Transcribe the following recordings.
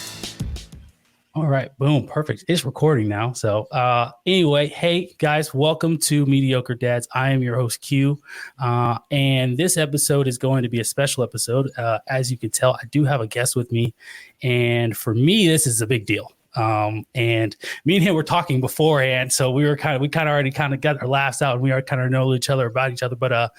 Perfect. All right. Boom. Perfect. It's recording now. So anyway, hey guys, welcome to Mediocre Dads. I am your host Q. And this episode is going to be a special episode. As you can tell, I do have a guest with me. And for me, this is a big deal. And me and him were talking beforehand, so we already got our laughs out, and we already kind of know each other about each other. But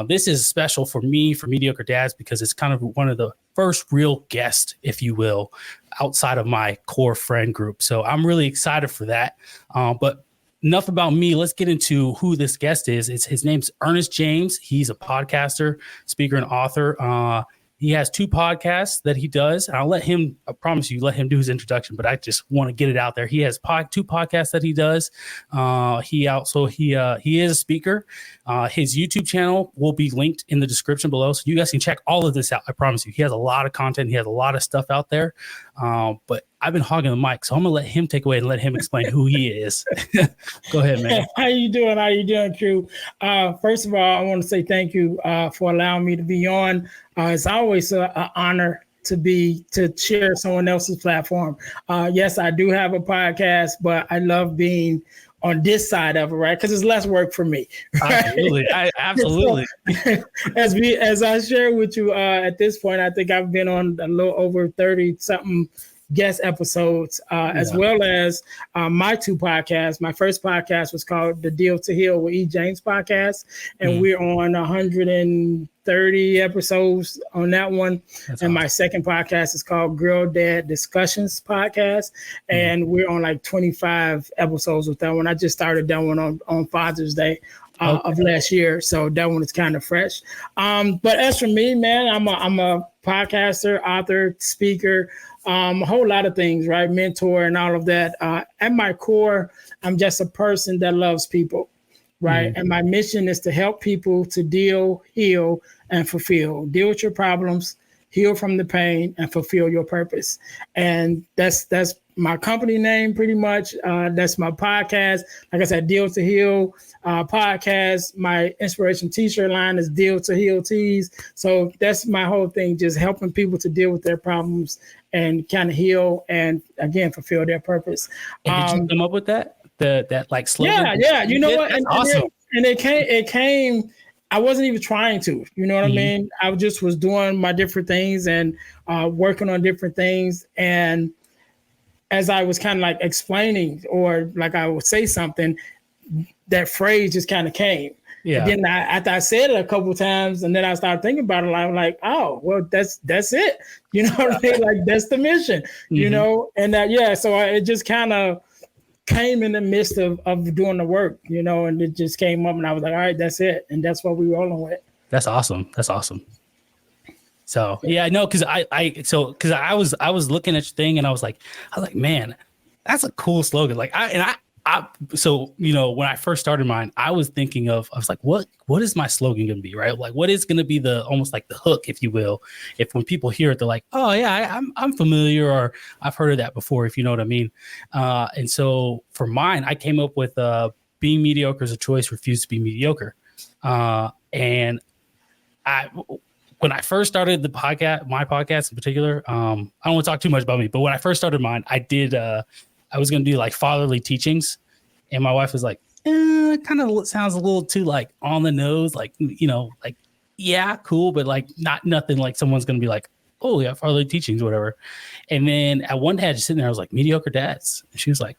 this is special for me, for Mediocre Dads, because it's kind of one of the first real guests, if you will, outside of my core friend group. So I'm really excited for that. But enough about me. Let's get into who this guest is. His name's Earnest James. He's a podcaster, speaker, and author. He has 2 podcasts that he does. And I promise you, let him do his introduction, but I just want to get it out there. He has 2 podcasts that he does. He is a speaker. His YouTube channel will be linked in the description below. So you guys can check all of this out. I promise you, he has a lot of content. He has a lot of stuff out there. But I've been hogging the mic, so I'm gonna let him take away and let him explain who he is. Go ahead, man. How you doing, Q? First of all, I want to say thank you for allowing me to be on. It's always an honor to share someone else's platform. Yes, I do have a podcast, but I love being on this side of it, right? Because it's less work for me. Right? Absolutely. So, as I share with you at this point, I think I've been on a little over 30 something guest episodes, as well as my 2 podcasts. My first podcast was called the Deal to Heal with E. James podcast, and we're on 130 episodes on that one. That's and awesome. My second podcast is called Girl Dad Discussions podcast, and we're on like 25 episodes with that one. I just started that one on Father's Day of last year, so that one is kind of fresh. But as for me, man, I'm a podcaster, author, speaker, a whole lot of things, right? Mentor and all of that. At my core, I'm just a person that loves people, right? And my mission is to help people to deal, heal, and fulfill. Deal with your problems, heal from the pain, and fulfill your purpose. And that's my company name, pretty much. That's my podcast. Like I said, Deal to Heal podcast. My inspiration t-shirt line is Deal to Heal tees. So that's my whole thing, just helping people to deal with their problems and kind of heal and, again, fulfill their purpose. And did you come up with that? That like slogan? Yeah. You know what? That's awesome. And it came. I wasn't even trying to, you know what I mean? I just was doing my different things and working on different things. And as I was kind of like explaining, or like I would say something, that phrase just kind of came. Yeah. And then after I said it a couple of times, and then I started thinking about it, I'm like, oh, well, that's it. You know what I mean? Like, that's the mission, you know? And so it just kind of came in the midst of doing the work, you know, and it just came up, and I was like, all right, that's it. And that's what we were rolling with. That's awesome. So yeah, no, because I was looking at your thing, and I was like, man, that's a cool slogan. Like so, you know, when I first started mine, I was thinking I was like, what is my slogan going to be? Right. Like, what is going to be almost like the hook, if you will, if when people hear it, they're like, oh yeah, I'm familiar, or I've heard of that before, if you know what I mean. And so for mine, I came up with being mediocre is a choice, refuse to be mediocre. And when I first started the podcast, my podcast in particular, I don't want to talk too much about me, but when I first started mine, I was going to do like fatherly teachings, and my wife was like, it kind of sounds a little too like on the nose, like, you know, like, yeah, cool, but like nothing like someone's going to be like, oh yeah, fatherly teachings, whatever. And then at one day I just sitting there, I was like, Mediocre Dads. And she was like,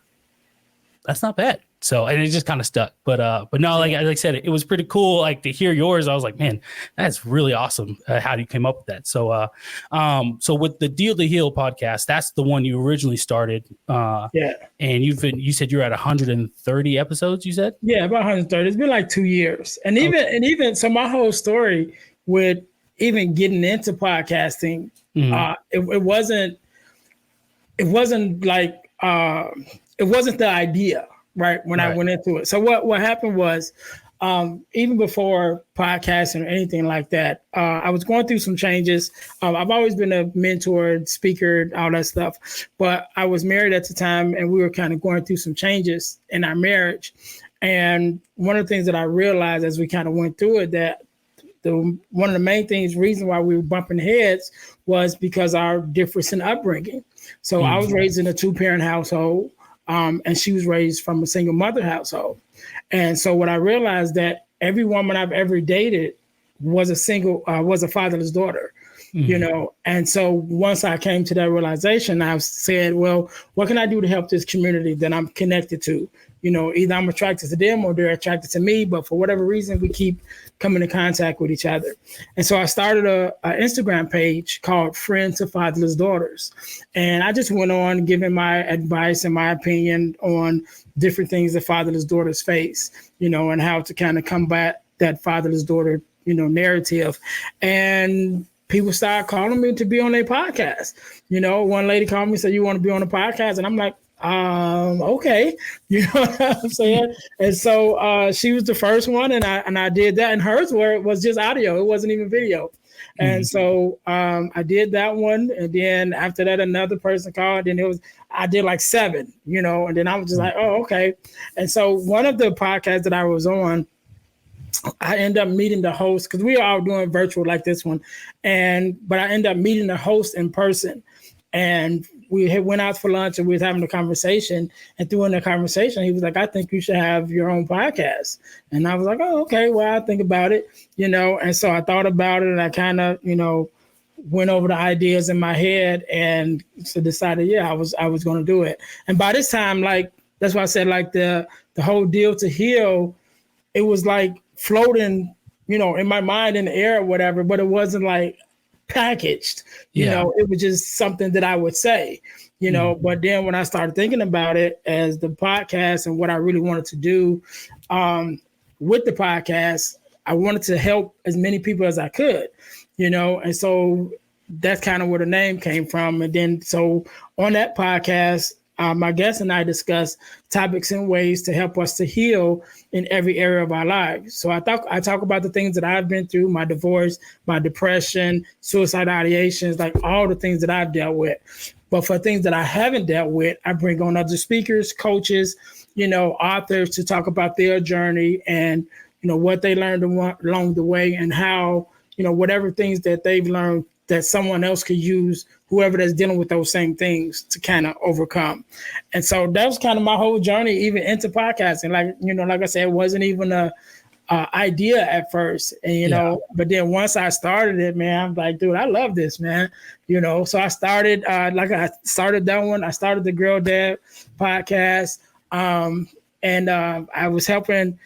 that's not bad. So, and it just kind of stuck, but no, like I said, it was pretty cool. Like to hear yours, I was like, man, that's really awesome. How you came up with that? So, so with the Deal to Heal podcast, that's the one you originally started. And you said you're at 130 episodes. You said, yeah, about 130. It's been like 2 years, and even so, my whole story with even getting into podcasting, it wasn't the idea. Right. When I went into it. So what happened was, even before podcasting or anything like that, I was going through some changes. I've always been a mentor, speaker, all that stuff. But I was married at the time, and we were kind of going through some changes in our marriage. And one of the things that I realized as we kind of went through it, that one of the main reason why we were bumping heads was because our difference in upbringing. So I was raised in a 2-parent household, and she was raised from a single mother household. And so what I realized that every woman I've ever dated was a fatherless daughter. You know, and so once I came to that realization, I said, well, what can I do to help this community that I'm connected to? You know, either I'm attracted to them or they're attracted to me, but for whatever reason, we keep coming in contact with each other. And so I started a Instagram page called Friends of Fatherless Daughters. And I just went on giving my advice and my opinion on different things that fatherless daughters face, you know, and how to kind of combat that fatherless daughter, you know, narrative. And people started calling me to be on their podcast. You know, one lady called me and said, you want to be on the podcast? And I'm like, okay. You know what I'm saying? And so she was the first one, and I did that. And hers was just audio. It wasn't even video. And so I did that one. And then after that, another person called, and I did like 7, you know, and then I was just like, oh, okay. And so one of the podcasts that I was on, I ended up meeting the host because we are all doing virtual like this one. But I ended up meeting the host in person, and we went out for lunch and we was having a conversation. And during the conversation, he was like, I think you should have your own podcast. And I was like, oh, okay, well, I'll think about it, you know? And so I thought about it, and I kind of, you know, went over the ideas in my head, and so decided, yeah, I was going to do it. And by this time, like, that's why I said, like, the whole Deal to Heal, it was like floating, you know, in my mind in the air or whatever, but it wasn't like packaged, you know, it was just something that I would say, you know. But then when I started thinking about it as the podcast and what I really wanted to do with the podcast, I wanted to help as many people as I could, you know. And so that's kind of where the name came from. And then so on that podcast, my guest and I discuss topics and ways to help us to heal in every area of our lives. So I talk about the things that I've been through, my divorce, my depression, suicide ideations, like all the things that I've dealt with. But for things that I haven't dealt with, I bring on other speakers, coaches, you know, authors to talk about their journey and, you know, what they learned along the way, and how, you know, whatever things that they've learned that someone else could use, whoever that's dealing with those same things, to kind of overcome. And so that was kind of my whole journey, even into podcasting. Like, you know, like I said, it wasn't even a idea at first, and, you know, but then once I started it, man, I'm like, dude, I love this, man. You know, so I started, I started that one. I started the Girl Dad podcast. And I was helping.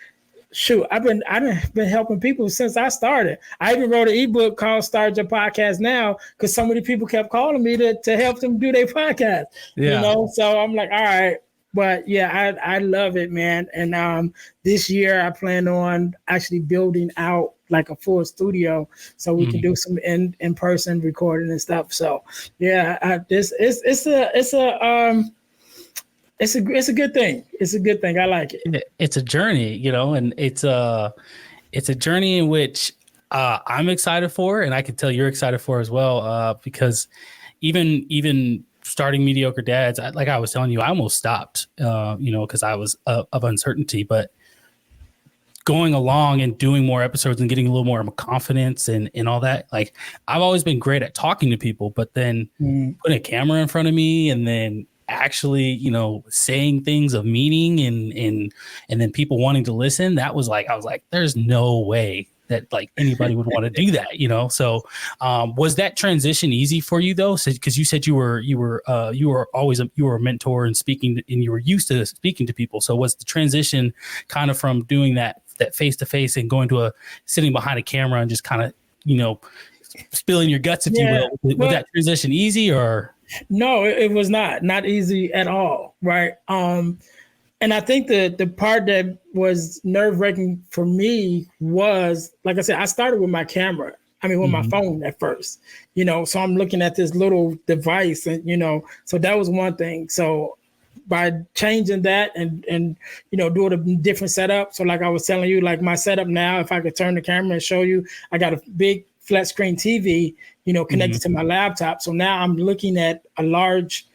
I've been helping people since I started. I even wrote an ebook called Start Your Podcast Now, because so many people kept calling me to help them do their podcast. You know, so I'm like, all right. But yeah, I love it, man. And this year I plan on actually building out like a full studio so we can do some in-person recording and stuff. So yeah, it's a good thing. It's a good thing. I like it. It's a journey, you know, and it's a journey in which I'm excited for, and I can tell you're excited for as well, because even starting Mediocre Dads, like I was telling you, I almost stopped, you know, because I was of uncertainty, but going along and doing more episodes and getting a little more confidence and all that. Like, I've always been great at talking to people, but then putting a camera in front of me and then actually, you know, saying things of meaning and then people wanting to listen, that was like, I was like, there's no way that like anybody would want to do that, you know? So was that transition easy for you though? So, cause you said you were always you were a mentor and speaking, and you were used to speaking to people. So was the transition kind of from doing that face-to-face and going to sitting behind a camera and just kind of, you know, spilling your guts, if you will, was that transition easy or? No, it was not easy at all. Right. And I think the part that was nerve-wracking for me was, like I said, I started with my camera. I mean, with my phone at first, you know, so I'm looking at this little device and, you know, so that was one thing. So by changing that and, you know, doing a different setup. So like I was telling you, like my setup now, if I could turn the camera and show you, I got a big flat screen TV, you know, connected to my laptop. So now I'm looking at a large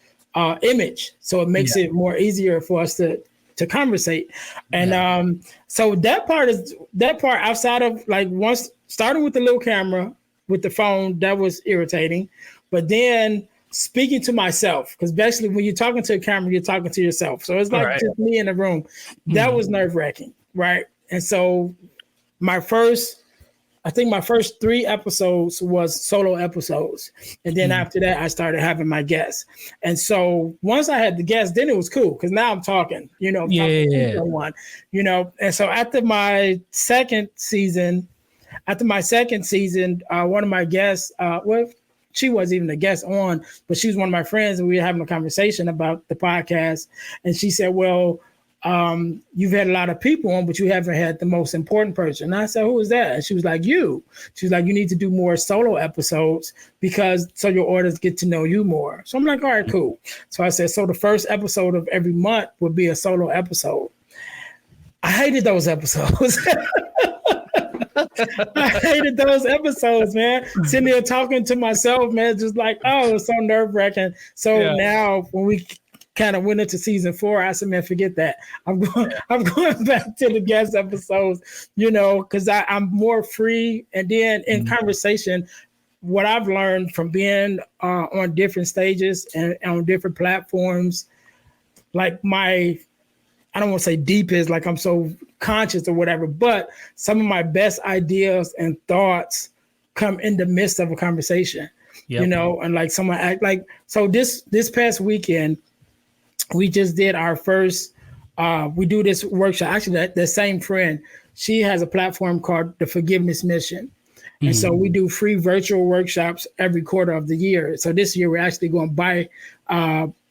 image. So it makes it more easier for us to to conversate. And so that part outside of like once starting with the little camera with the phone, that was irritating. But then speaking to myself, because basically when you're talking to a camera, you're talking to yourself. So it's like just me in the room. That was nerve-wracking, right? And so my first 3 episodes was solo episodes. And then after that, I started having my guests. And so once I had the guests, then it was cool because now I'm talking, talking to someone, And so after my second season, one of my guests, she wasn't even a guest on, but she was one of my friends, and we were having a conversation about the podcast. And she said, well, you've had a lot of people on, but you haven't had the most important person. And I said, who is that? And she was like, you. She was like, you need to do more solo episodes so your audience get to know you more. So I'm like, all right, cool. So I said, so the first episode of every month would be a solo episode. I hated those episodes. I hated those episodes, man. Sitting there talking to myself, man, just like, oh, it's so nerve-wracking. So now when we kind of went into season 4, I said, man, forget that. I'm going back to the guest episodes, because I'm more free. And then in conversation, what I've learned from being on different stages and on different platforms, like I don't want to say deepest, like I'm so conscious or whatever, but some of my best ideas and thoughts come in the midst of a conversation, and like someone act like, so this past weekend, we just did our first, we do this workshop. Actually, that same friend, she has a platform called the Forgiveness Mission. And so we do free virtual workshops every quarter of the year. So this year we're actually going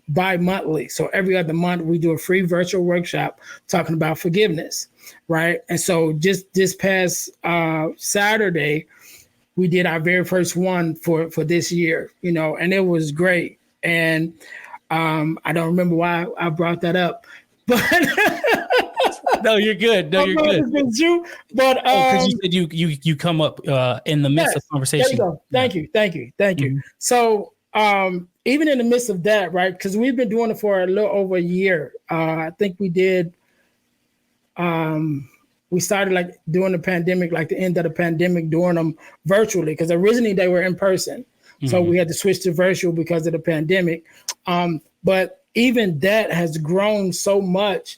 bi-monthly. So every other month we do a free virtual workshop talking about forgiveness, right? And so just this past Saturday, we did our very first one for this year, and it was great. And I don't remember why I brought that up, but no, you're good. No, you're good. But because you said you come up in the midst of conversation. There you go. Thank you. So even in the midst of that, right? Because we've been doing it for a little over a year. I think we did. We started like during the pandemic, like the end of the pandemic, doing them virtually because originally they were in person. So we had to switch to virtual because of the pandemic. But even that has grown so much.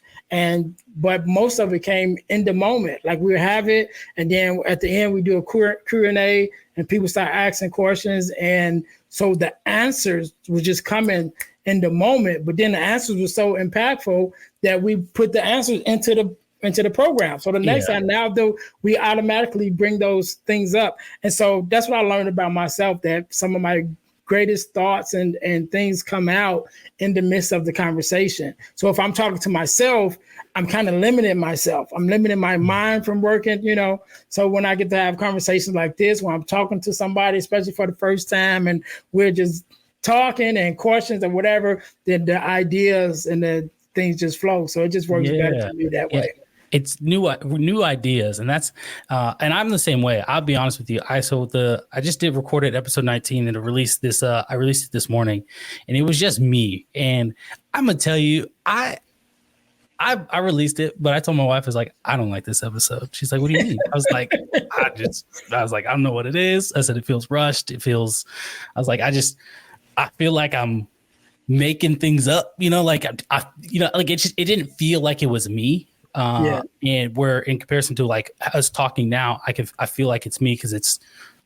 But most of it came in the moment. Like we have it. And then at the end, we do a Q&A and people start asking questions. And so the answers were just coming in the moment. But then the answers were so impactful that we put the answers into the program. So the next time now, though, we automatically bring those things up. And so that's what I learned about myself, that some of my greatest thoughts and things come out in the midst of the conversation. So if I'm talking to myself, I'm kind of limiting myself. I'm limiting my mind from working, So when I get to have conversations like this, when I'm talking to somebody, especially for the first time, and we're just talking and questions or whatever, then the ideas and the things just flow. So it just works better to me that way. It's new ideas, and that's and I'm the same way. I'll be honest with you. I just did recorded episode 19 and I released it this morning, and it was just me. And I'm gonna tell you, I released it, but I told my wife, I was like, I don't like this episode. She's like, what do you mean? I was like, I don't know what it is. I said it feels rushed. I feel like I'm making things up, like it didn't feel like it was me. And where in comparison to like us talking now, I feel like it's me because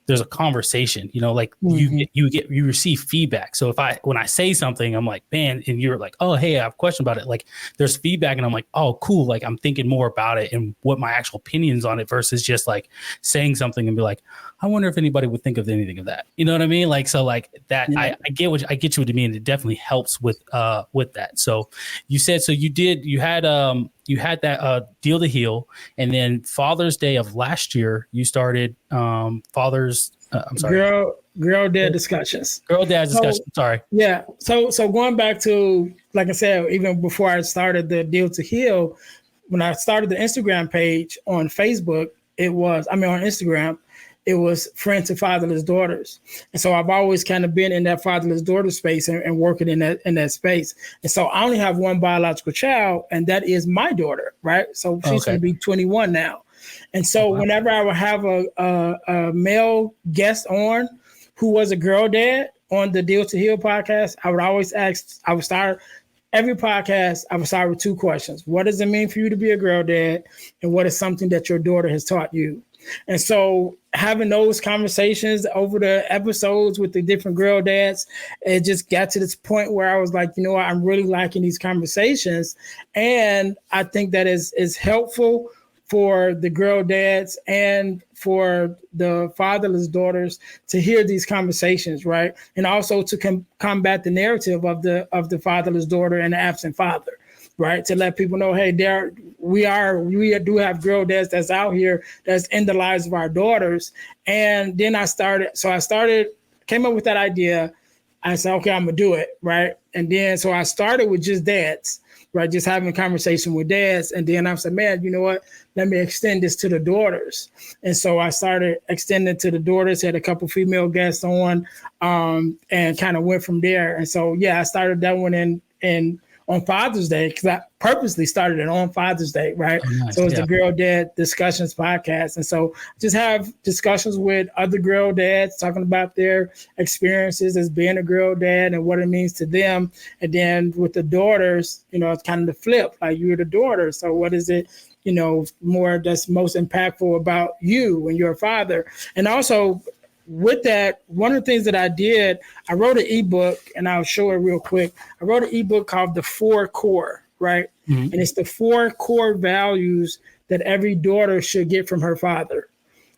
there's a conversation, like you receive feedback. So when I say something, I'm like, man, and you're like, oh, hey, I have a question about it. Like there's feedback and I'm like, oh, cool. Like I'm thinking more about it and what my actual opinions on it versus just like saying something and be like, I wonder if anybody would think of anything of that. You know what I mean? Like, so like that, I get what you mean. It definitely helps with that. So you said, so you had that Deal to Heal, and then Father's Day of last year, you started Girl Dad Discussions. Girl Dad Discussions. Sorry. Yeah. So going back to, like I said, even before I started the Deal to Heal, when I started the Instagram page on Facebook, on Instagram, it was friends to fatherless daughters. And so I've always kind of been in that fatherless daughter space and working in that space. And so I only have one biological child, and that is my daughter, right? So she's going to be 21 now. And so whenever I would have a male guest on who was a girl dad on the Deal to Heal podcast, I would start every podcast, I would start with two questions. What does it mean for you to be a girl dad? And what is something that your daughter has taught you? And so having those conversations over the episodes with the different girl dads, it just got to this point where I was like, you know what, I'm really liking these conversations. And I think that is helpful for the girl dads and for the fatherless daughters to hear these conversations, right? And also to combat the narrative of the fatherless daughter and the absent father, right? To let people know, hey, we do have girl dads that's out here that's in the lives of our daughters. And then I came up with that idea. I said, okay, I'm gonna do it, right? And then so I started with just dads, right? Just having a conversation with dads. And then I said, man, you know what? Let me extend this to the daughters. And so I started extending to the daughters, had a couple female guests on, and kind of went from there. And so, yeah, I started that one in on Father's Day, because I purposely started it on Father's Day, right? Oh, nice. So it's the Girl Dad Discussions podcast. And so just have discussions with other girl dads talking about their experiences as being a girl dad and what it means to them. And then with the daughters, you know, it's kind of the flip, like you're the daughter. So what is it, you know, more that's most impactful about you when you're a father? And also, with that, one of the things that I did, I wrote an ebook, and I'll show it real quick. I wrote an ebook called The 4 Core, right? Mm-hmm. And it's the 4 core values that every daughter should get from her father,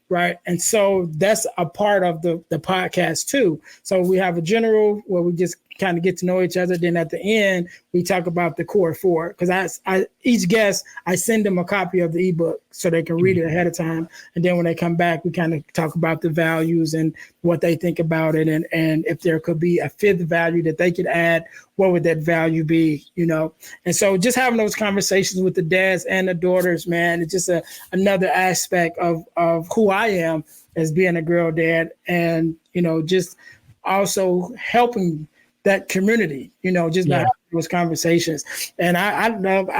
right? And so that's a part of the podcast too. So we have a general where we just kind of get to know each other. Then at the end, we talk about the core 4, because each guest, I send them a copy of the ebook so they can read it ahead of time. And then when they come back, we kind of talk about the values and what they think about it. And if there could be a 5th value that they could add, what would that value be, you know? And so just having those conversations with the dads and the daughters, man, it's just another aspect of who I am as being a girl dad, and, you know, just also helping that community, you know, just by having those conversations. And I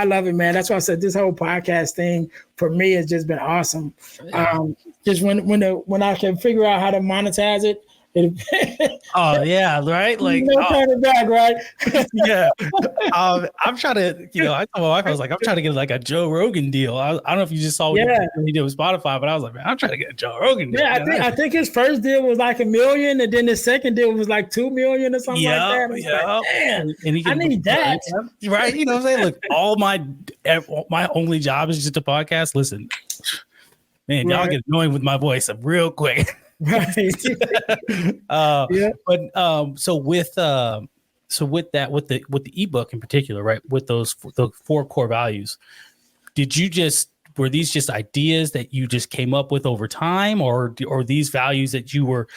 love it, man. That's why I said this whole podcast thing for me has just been awesome. Just when I can figure out how to monetize it. Oh yeah, right. Like turning back, right? Yeah. I'm trying to, you know, I told my wife, I was like, I'm trying to get like a Joe Rogan deal. I don't know if you just saw what he did with Spotify, but I was like, man, I'm trying to get a Joe Rogan deal. Yeah, I think his first deal was like $1 million, and then his second deal was like $2 million or something like that. Yeah. Like, man, and I need that. Right. You know what I'm saying? Look, all my only job is just a podcast. Listen, man, y'all get annoying with my voice real quick. Right. But so with that, with the ebook in particular, right, with the 4 core values, were these just ideas that you just came up with over time, or these values that you were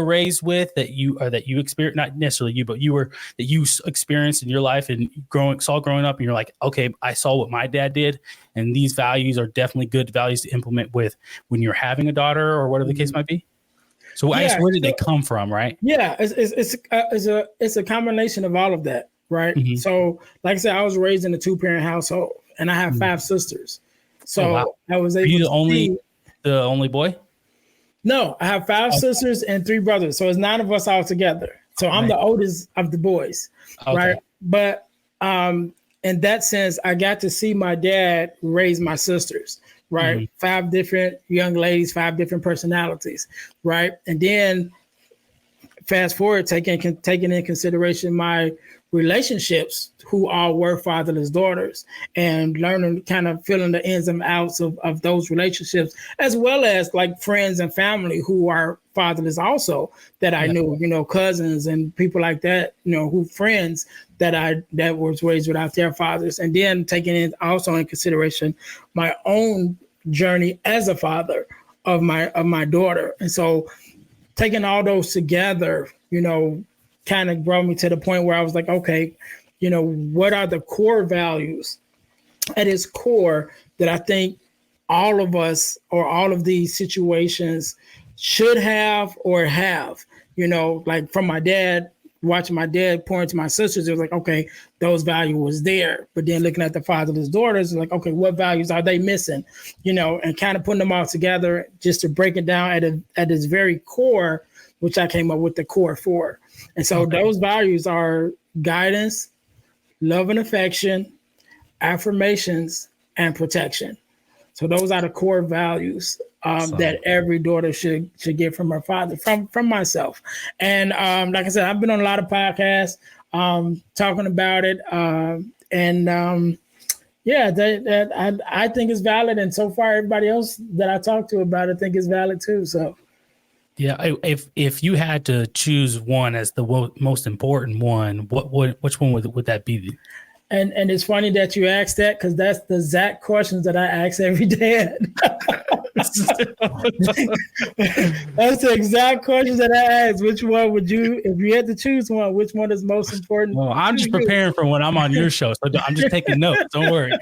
raised with, that you experienced, not necessarily you, but that you experienced in your life and growing up, and you're like, okay, I saw what my dad did, and these values are definitely good values to implement with when you're having a daughter or whatever the case might be? So I guess where did they come from, right? Yeah, it's a combination of all of that, right? Mm-hmm. So, like I said, I was raised in a 2-parent household, and I have 5 sisters. So I was able. Are you the only boy? No, I have 5 sisters and 3 brothers. So it's 9 of us all together. So I'm the oldest of the boys, right? But in that sense, I got to see my dad raise my sisters. Right. Mm-hmm. 5 different young ladies, 5 different personalities. Right. And then fast forward, taking in consideration my relationships, who all were fatherless daughters, and learning, kind of feeling the ins and outs of those relationships, as well as like friends and family who are fatherless also that I knew, you know, cousins and people like that, you know, who friends that was raised without their fathers. And then taking in also in consideration my own journey as a father of my daughter. And so taking all those together, you know, kind of brought me to the point where I was like, okay, you know, what are the core values at its core that I think all of us or all of these situations should have or have, like from my dad, watching my dad pour into my sisters, it was like, okay, those values was there. But then looking at the fatherless daughters, like, okay, what values are they missing? And kind of putting them all together just to break it down at its very core, which I came up with the core 4. And so those values are guidance, love and affection, affirmations, and protection. So those are the core values that every daughter should get from her father, from myself. And like I said, I've been on a lot of podcasts talking about it. I think it's valid. And so far, everybody else that I talk to about it think it's valid too. So. Yeah, if you had to choose one as the most important one, which one would that be? And it's funny that you asked that, because that's the exact questions that I ask every dad. That's the exact questions that I ask. Which one would you, if you had to choose one, which one is most important? Well, I'm just preparing for when I'm on your show, so I'm just taking notes. Don't worry.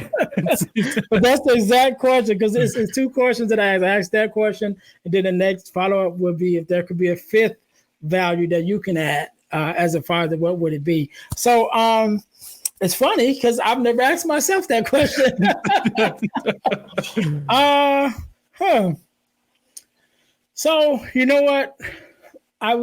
But that's the exact question, because it's 2 questions that I ask. I ask that question, and then the next follow-up would be if there could be a 5th value that you can add as a father, what would it be? So, it's funny because I've never asked myself that question. So you know what? I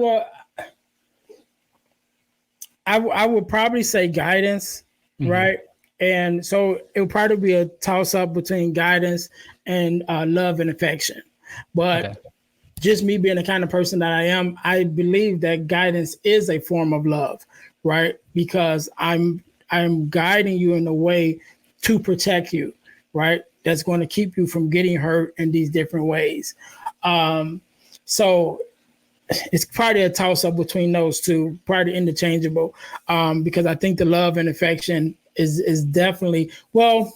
would probably say guidance, right? And so it would probably be a toss-up between guidance and love and affection. But just me being the kind of person that I am, I believe that guidance is a form of love, right? Because I'm guiding you in a way to protect you, right? That's going to keep you from getting hurt in these different ways. So it's probably a toss-up between those 2, probably interchangeable, because I think the love and affection is definitely, well,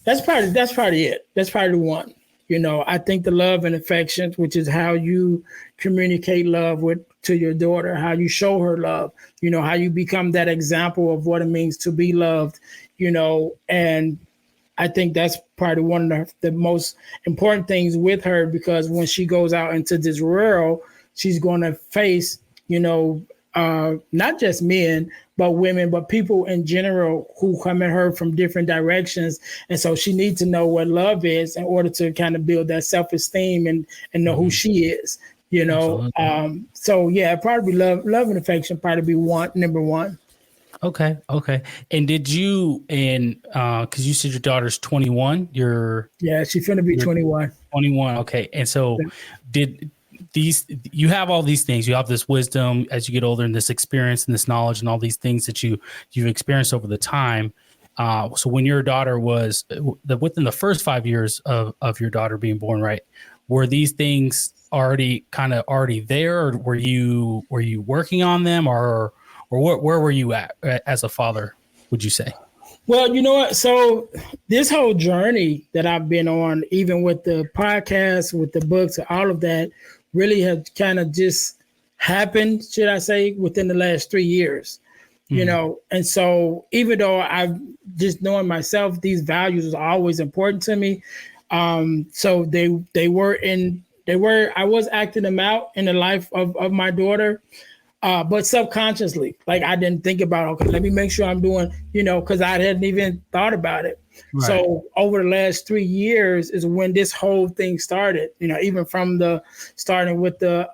that's probably it. That's probably one. I think the love and affection, which is how you communicate love to your daughter, how you show her love, how you become that example of what it means to be loved, and I think that's probably one of the most important things with her, because when she goes out into this world, she's going to face, not just men, but women, but people in general who come at her from different directions. And so she needs to know what love is in order to kind of build that self-esteem and know who she is, So yeah, probably love and affection probably be number 1. Okay. And did you, because you said your daughter's 21, yeah, she's going to be 21. 21. Okay. And so you have all these things, you have this wisdom as you get older, and this experience and this knowledge and all these things that you've experienced over the time. So when your daughter was within the first 5 years of your daughter being born, right, were these things already there, or were you working on them, or where were you at as a father, would you say? Well, you know what? So this whole journey that I've been on, even with the podcast, with the books, all of that, really have kind of just happened, should I say, within the last 3 years, And so even though I've just knowing myself, these values are always important to me. So I was acting them out in the life of my daughter. But subconsciously, like I didn't think about, okay, let me make sure I'm doing, because I hadn't even thought about it. Right. So over the last 3 years is when this whole thing started, even from starting with the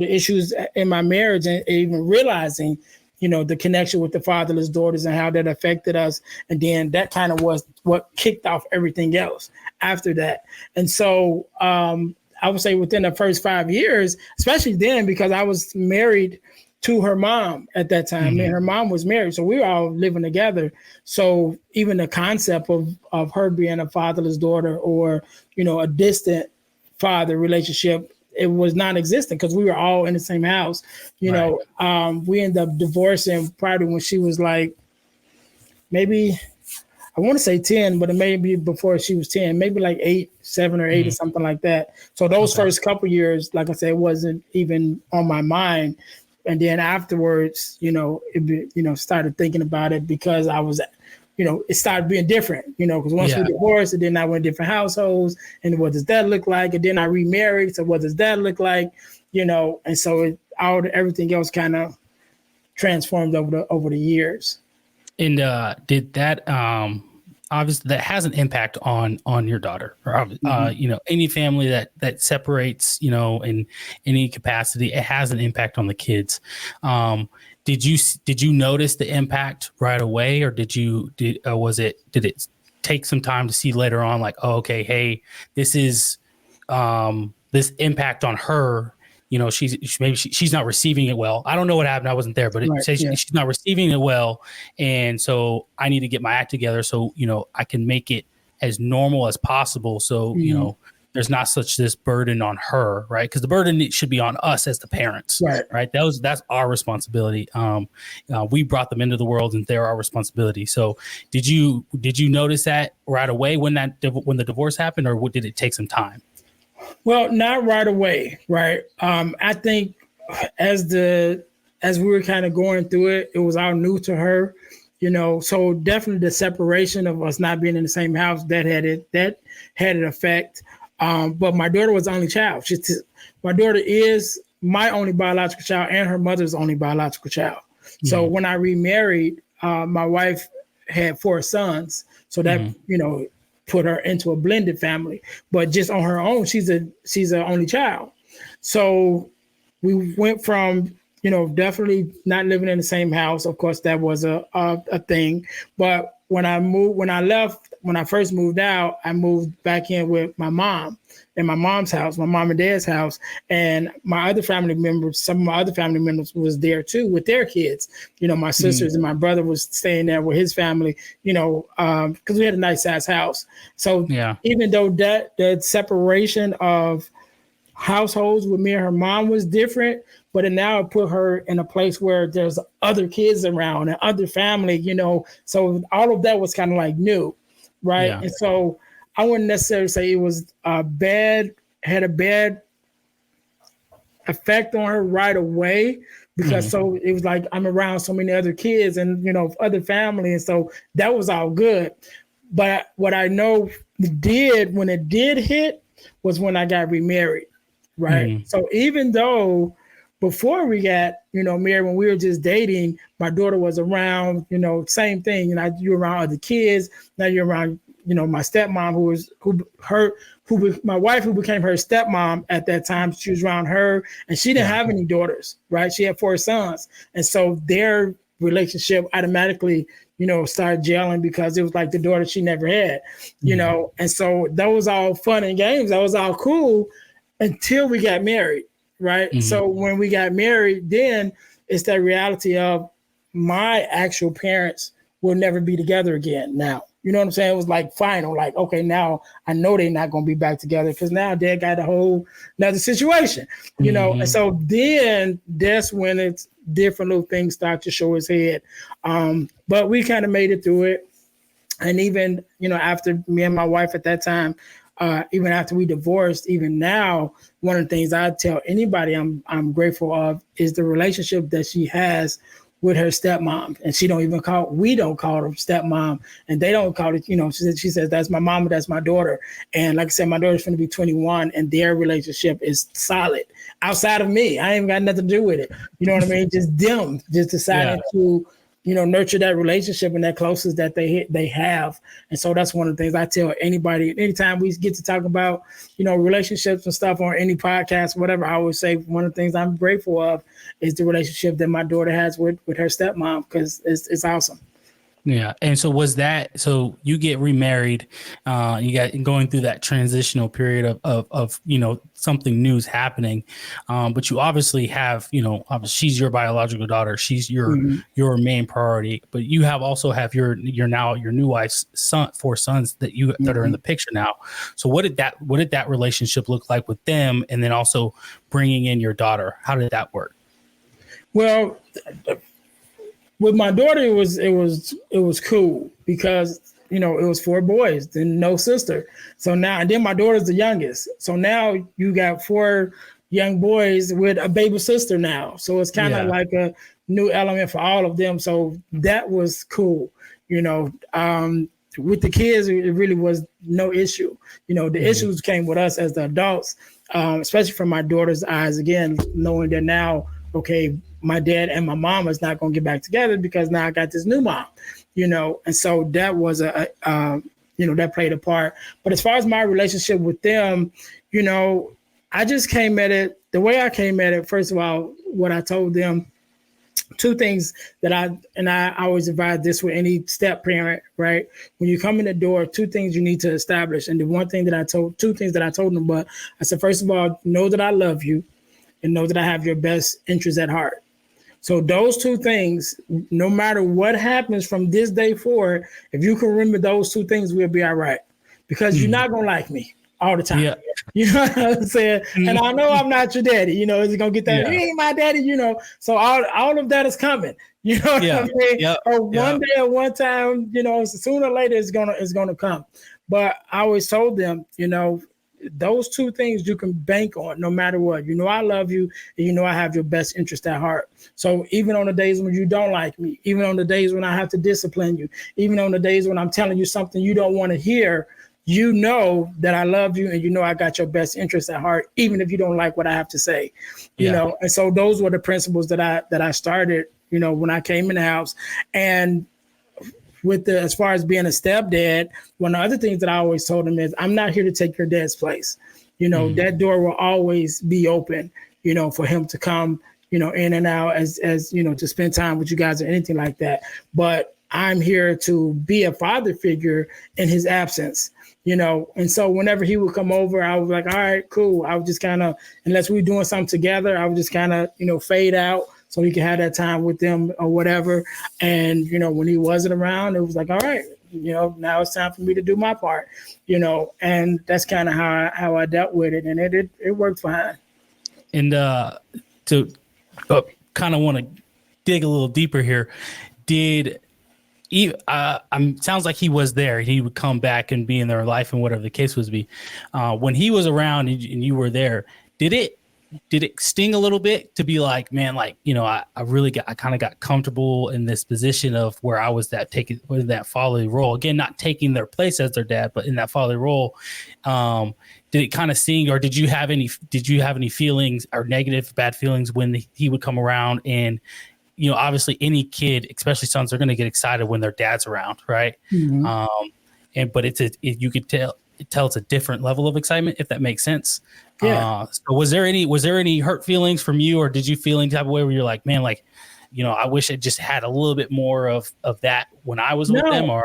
issues in my marriage, and even realizing, the connection with the fatherless daughters and how that affected us. And then that kind of was what kicked off everything else after that. And so, I would say within the first 5 years, especially then, because I was married to her mom at that time, and her mom was married. So we were all living together. So even the concept of her being a fatherless daughter, or, a distant father relationship, it was non-existent, because we were all in the same house. We ended up divorcing probably when she was like, maybe, I want to say 10, but it may be before she was 10, maybe like 7 or 8 or something like that. So those first couple years, like I said, it wasn't even on my mind. And then afterwards, started thinking about it, because I was it started being different, because once we divorced, and then I went to different households, and what does that look like? And then I remarried, so what does that look like? And so everything else kind of transformed over the years. And did that obviously that has an impact on your daughter, or any family that separates, in any capacity, it has an impact on the kids. Did you notice the impact right away, or did it take some time to see later on, like, oh, okay, hey, this is this impact on her? She's not receiving it well. I don't know what happened. I wasn't there, but she's not receiving it well. And so I need to get my act together so, I can make it as normal as possible. So, there's not this burden on her, right? Because the burden should be on us as the parents, right? That's our responsibility. We brought them into the world, and they're our responsibility. So did you notice that right away when the divorce happened, or did it take some time? Well, not right away, right? I think as we were kind of going through it, it was all new to her, So definitely the separation of us not being in the same house that had an effect. But my daughter was the only child. My daughter is my only biological child, and her mother's only biological child. Mm-hmm. So when I remarried, my wife had 4 sons. So that put her into a blended family, but just on her own, she's an only child. So we went from, definitely not living in the same house. Of course, that was a thing. But when I first moved out, I moved back in with my mom in my mom's house, my mom and dad's house. And some of my other family members was there too with their kids. My sisters and my brother was staying there with his family, because we had a nice size house. So even though that separation of households with me and her mom was different, but it now put her in a place where there's other kids around and other family, so all of that was kind of like new. Right. Yeah. And so I wouldn't necessarily say it was had a bad effect on her right away, because so it was like I'm around so many other kids and, other family. And so that was all good. But what I know when it did hit was when I got remarried. Right. So even though before we got, married, when we were just dating, my daughter was around, same thing. You're around other kids. Now you're around, my stepmom, my wife, who became her stepmom at that time. She was around her, and she didn't have any daughters, right? She had 4 sons. And so their relationship automatically, started gelling, because it was like the daughter she never had, And so that was all fun and games. That was all cool until we got married. Right. So when we got married, then it's that reality of my actual parents will never be together again now. You know what I'm saying? It was like final, like, okay, now I know they're not going to be back together, because now dad got a whole another situation, And so then that's when it's different little things start to show its head. But we kind of made it through it. And even, after me and my wife at that time, even after we divorced, even now, one of the things I tell anybody I'm grateful of is the relationship that she has with her stepmom. And we don't call her stepmom, and they don't call it, she says, that's my mama, that's my daughter. And like I said, my daughter's going to be 21, and their relationship is solid outside of me. I ain't got nothing to do with it. You know what I mean? Just them, just deciding to, nurture that relationship and that closeness that they have. And so that's one of the things I tell anybody, anytime we get to talk about, relationships and stuff on any podcast, whatever, I always say one of the things I'm grateful of is the relationship that my daughter has with her stepmom, because it's awesome. Yeah. And so you get remarried, you got going through that transitional period of something new is happening. But you obviously have, obviously she's your biological daughter. She's your main priority, but you also have your new wife's 4 sons that are in the picture now. So what did that relationship look like with them? And then also bringing in your daughter, how did that work? Well, with my daughter, it was cool, because, it was 4 boys, then no sister. So now, and then my daughter's the youngest. So now you got 4 young boys with a baby sister now. So it's kind of like a new element for all of them. So that was cool. With the kids, it really was no issue. The issues came with us as the adults, especially from my daughter's eyes, again, knowing that now, okay, my dad and my mom is not going to get back together because now I got this new mom, and so that was that played a part. But as far as my relationship with them, I just came at it, the way I came at it, first of all, what I told them, two things that I always advise this with any step parent, right? When you come in the door, two things you need to establish. And the two things that I told them, but I said, first of all, know that I love you and know that I have your best interests at heart. So those two things, no matter what happens from this day forward, if you can remember those two things, we'll be all right. Because you're not going to like me all the time. Yeah. You know what I'm saying? And I know I'm not your daddy. Is it going to get that? You ain't my daddy, So all of that is coming. You know what I mean? Yep. Or one day or one time, sooner or later it's gonna come. But I always told them, those two things you can bank on no matter what. I love you, and I have your best interest at heart. So even on the days when you don't like me, even on the days when I have to discipline you, even on the days when I'm telling you something you don't want to hear, that I love you and I got your best interest at heart, even if you don't like what I have to say. And so those were the principles that I started, when I came in the house. And as far as being a stepdad, one of the other things that I always told him is, I'm not here to take your dad's place. That door will always be open, for him to come, in and out as to spend time with you guys or anything like that. But I'm here to be a father figure in his absence, and so whenever he would come over, I was like, all right, cool. I would just kind of, unless we were doing something together, I would just kind of, fade out so he could have that time with them or whatever. And, when he wasn't around, it was like, all right, now it's time for me to do my part, and that's kind of how I dealt with it. And it worked fine. And to kind of want to dig a little deeper here, sounds like he was there. He would come back and be in their life and whatever the case was be. When he was around and you were there, did it sting a little bit to be like, man, like, I kind of got comfortable in this position of where I was taking that fatherly role, again, not taking their place as their dad, but in that fatherly role. Did it kind of sting, or did you have any feelings or bad feelings when he would come around? And obviously any kid, especially sons, are going to get excited when their dad's around, right? Mm-hmm. But you could tell it's a different level of excitement, if that makes sense. Yeah. So was there any hurt feelings from you, or did you feel any type of way where you're like, man, like, I wish I just had a little bit more of that when I was with them? Or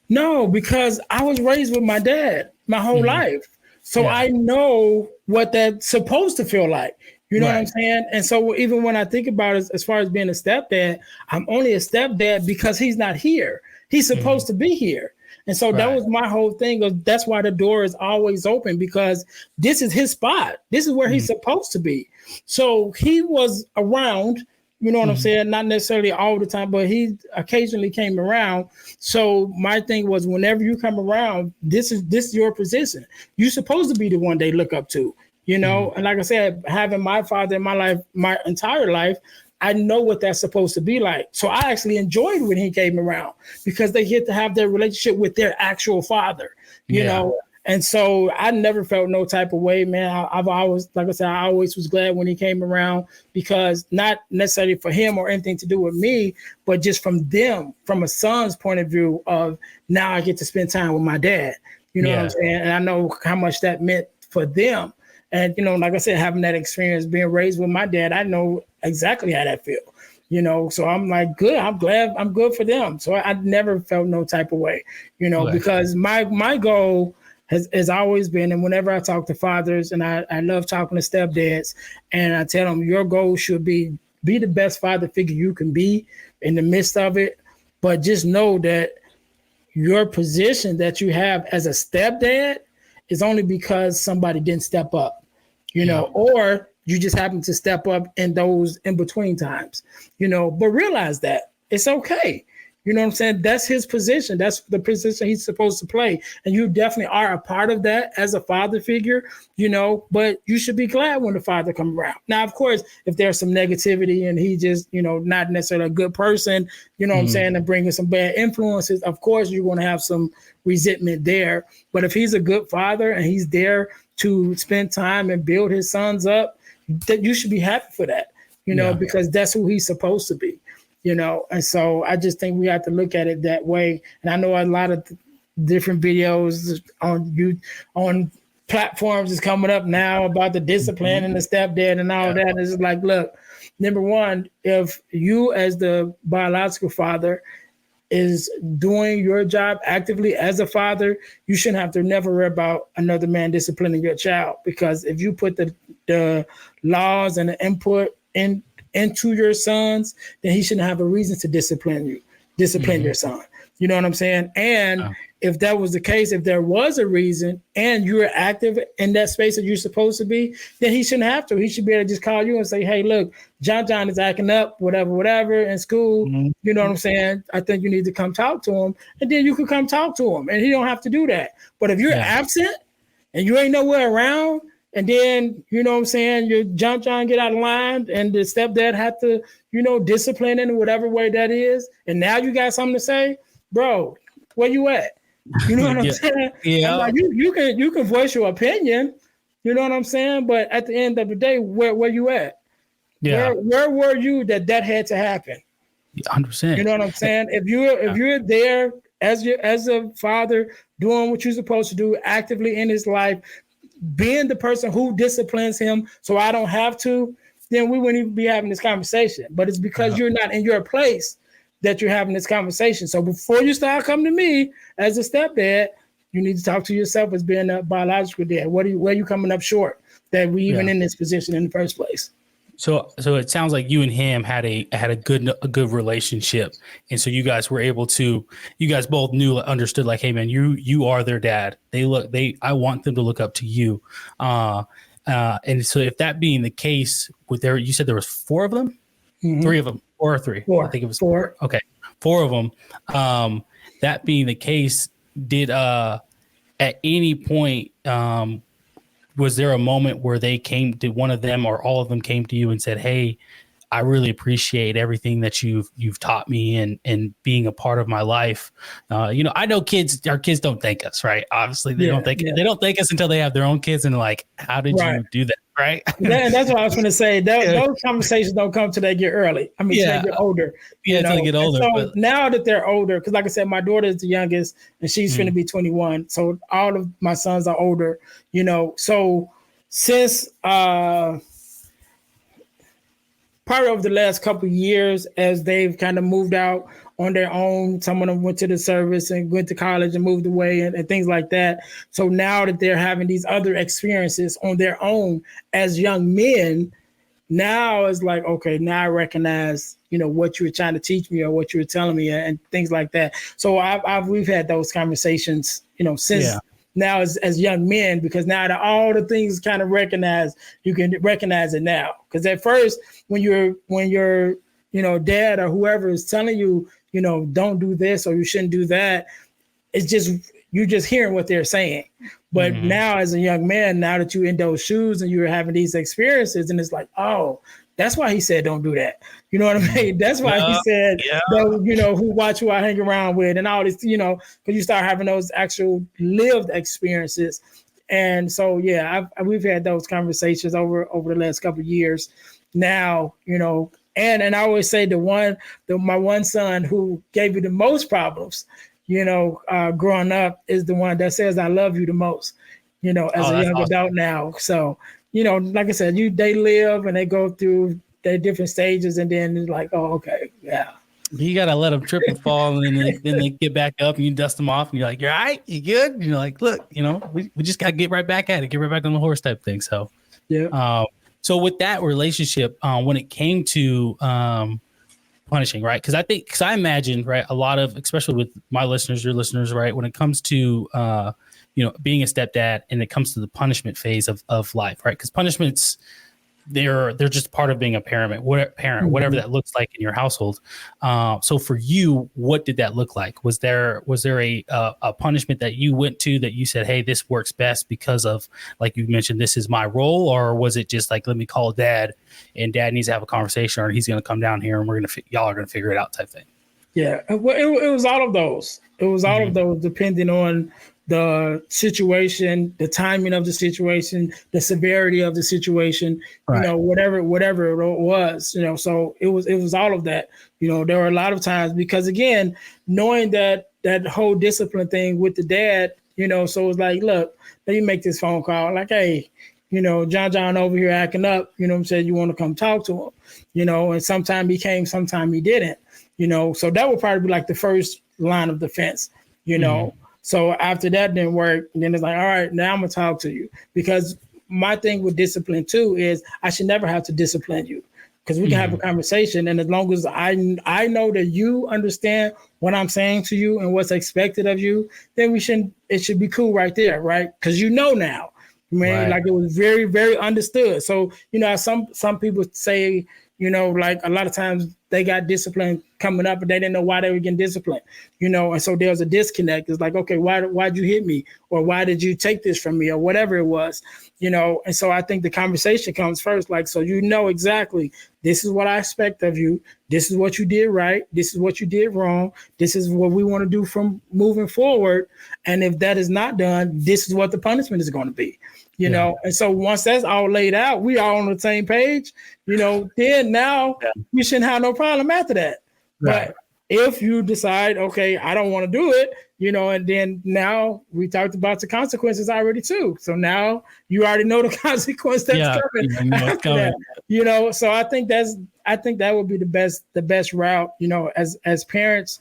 no, because I was raised with my dad my whole life, so I know what that's supposed to feel like. You know what I'm saying? And so even when I think about it, as far as being a stepdad, I'm only a stepdad because he's not here. He's supposed to be here. And so that was my whole thing. That's why the door is always open, because this is his spot. This is where he's supposed to be. So he was around, you know what I'm saying? Not necessarily all the time, but he occasionally came around. So my thing was, whenever you come around, this is your position. You're supposed to be the one they look up to. And like I said, having my father in my life, my entire life, I know what that's supposed to be like. So I actually enjoyed when he came around, because they get to have their relationship with their actual father, you know? And so I never felt no type of way, man. I've always, like I said, I always was glad when he came around, because not necessarily for him or anything to do with me, but just from them, from a son's point of view of, now I get to spend time with my dad, you know what I'm saying? And I know how much that meant for them. And, like I said, having that experience being raised with my dad, I know exactly how that feels, so I'm like, good. I'm glad, I'm good for them. So I never felt no type of way, because my goal has always been, and whenever I talk to fathers, and I love talking to stepdads, and I tell them, your goal should be the best father figure you can be in the midst of it. But just know that your position that you have as a stepdad is only because somebody didn't step up. Or you just happen to step up in those in between times, but realize that it's okay. You know what I'm saying? That's his position. That's the position he's supposed to play. And you definitely are a part of that as a father figure, but you should be glad when the father comes around. Now, of course, if there's some negativity and he just, not necessarily a good person, what I'm saying, and bringing some bad influences, of course, you're going to have some resentment there. But if he's a good father and he's there to spend time and build his sons up, that you should be happy for that, because that's who he's supposed to be. And so I just think we have to look at it that way. And I know a lot of different videos on platforms is coming up now about the discipline and the stepdad and all that. It's like, look, number one, if you as the biological father is doing your job actively as a father, you shouldn't have to never worry about another man disciplining your child. Because if you put the laws and the input into your sons, then he shouldn't have a reason to discipline your son. You know what I'm saying? And if that was the case, if there was a reason and you were active in that space that you're supposed to be, then he shouldn't have to. He should be able to just call you and say, hey, look, John is acting up, whatever in school. You know what I'm saying? I think you need to come talk to him. And then you could come talk to him and he don't have to do that. But if you're absent and you ain't nowhere around, and then, you know what I'm saying, your John get out of line and the stepdad had to, discipline in whatever way that is. And now you got something to say, bro, where you at? You know what I'm saying? Yeah. Like, you can voice your opinion, you know what I'm saying? But at the end of the day, where you at? Yeah. Where were you that had to happen? 100%. You know what I'm saying? If you're there as a father doing what you're supposed to do actively in his life, being the person who disciplines him so I don't have to, then we wouldn't even be having this conversation. But it's because you're not in your place that you're having this conversation. So before you start coming to me as a stepdad, you need to talk to yourself as being a biological dad. Where are you coming up short that we even in this position in the first place? So it sounds like you and him had a good relationship, and so you guys both understood like, hey man, you are their dad. I want them to look up to you, and so if that being the case, you said there was 4 of them, 3 of them, 4 or 3. 4. I think it was 4. Okay, 4 of them. That being the case, did at any point was there a moment where did one of them or all of them came to you and said, hey, I really appreciate everything that you've taught me and being a part of my life. I know our kids don't thank us, right? Obviously they don't thank us until they have their own kids and like, how did you do that? Right. That's what I was going to say. Those conversations don't come till they get early. I mean, till they get older. Yeah, till they get older. So now that they're older, because like I said, my daughter is the youngest and she's going to be 21. So all of my sons are older, So since part of the last couple of years, as they've kind of moved out on their own, some of them went to the service and went to college and moved away and things like that. So now that they're having these other experiences on their own as young men, now it's like, okay, now I recognize, what you were trying to teach me or what you were telling me and things like that. So we've had those conversations, since now as young men, because now that all the things kind of you can recognize it now. Because at first, when your dad or whoever is telling you, don't do this or you shouldn't do that, it's just you're just hearing what they're saying. But now as a young man, now that you're in those shoes and you're having these experiences, and it's like, oh, that's why he said don't do that. You know what I mean? That's why he said, who watch who I hang around with and all this, because you start having those actual lived experiences. And so, we've had those conversations over the last couple of years now, and I always say my one son who gave me the most problems, growing up is the one that says I love you the most, as a young adult now. So, like I said, they live and they go through their different stages and then it's like, oh, okay, yeah. You got to let them trip and fall and then they get back up and you dust them off and you're like, you're all right, you good? And you're like, look, we just got to get right back at it, get right back on the horse type thing. So, so with that relationship, when it came to punishing, right? Because I imagine, right, a lot of, especially with my listeners, your listeners, right, when it comes to, being a stepdad and it comes to the punishment phase of life, right? Because punishments they're just part of being a parent, whatever that looks like in your household. So for you, what did that look like? Was there a punishment that you went to that you said, hey, this works best because of, like you mentioned, this is my role? Or was it just like, let me call dad and dad needs to have a conversation, or he's going to come down here and y'all are going to figure it out type thing? Yeah, well, it was all of those. It was all of those, depending on the situation, the timing of the situation, the severity of the situation, Right. whatever it was, so it was all of that. There were a lot of times, because again, knowing that whole discipline thing with the dad, so it was like, look, let me make this phone call. Like, hey, John over here acting up, said you want to come talk to him, and sometime he came, sometime he didn't, so that would probably be like the first line of defense, So after that didn't work, then it's like, all right, now I'm gonna talk to you. Because my thing with discipline too is I should never have to discipline you, because we can have a conversation, and as long as I know that you understand what I'm saying to you and what's expected of you, then it should be cool right there, right? Because now. Man, like it was very, very understood. So, some people say, like a lot of times they got discipline coming up, but they didn't know why they were getting disciplined, and so there's a disconnect. It's like, okay, why'd you hit me? Or why did you take this from me? Or whatever it was, and so I think the conversation comes first. Like, so exactly, this is what I expect of you. This is what you did right. This is what you did wrong. This is what we want to do from moving forward. And if that is not done, this is what the punishment is going to be. And so once that's all laid out, we are on the same page, then now we shouldn't have no problem after that. Right. But if you decide, okay, I don't want to do it, and then now we talked about the consequences already too. So now you already know the consequence that's coming. So I think that would be the best route, as parents,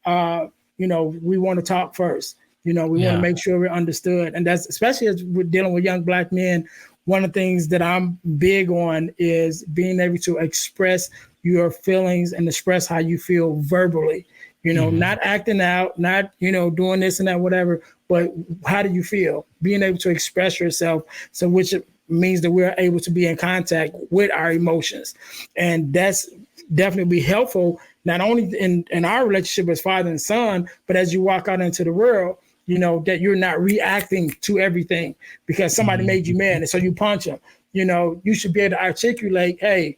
we want to talk first. We want to make sure we're understood. And that's especially as we're dealing with young Black men. One of the things that I'm big on is being able to express your feelings and express how you feel verbally, not acting out, not, doing this and that, whatever, but how do you feel? Being able to express yourself. So which means that we're able to be in contact with our emotions. And that's definitely be helpful, not only in our relationship as father and son, but as you walk out into the world, that you're not reacting to everything because somebody made you mad and so you punch them. You should be able to articulate, hey,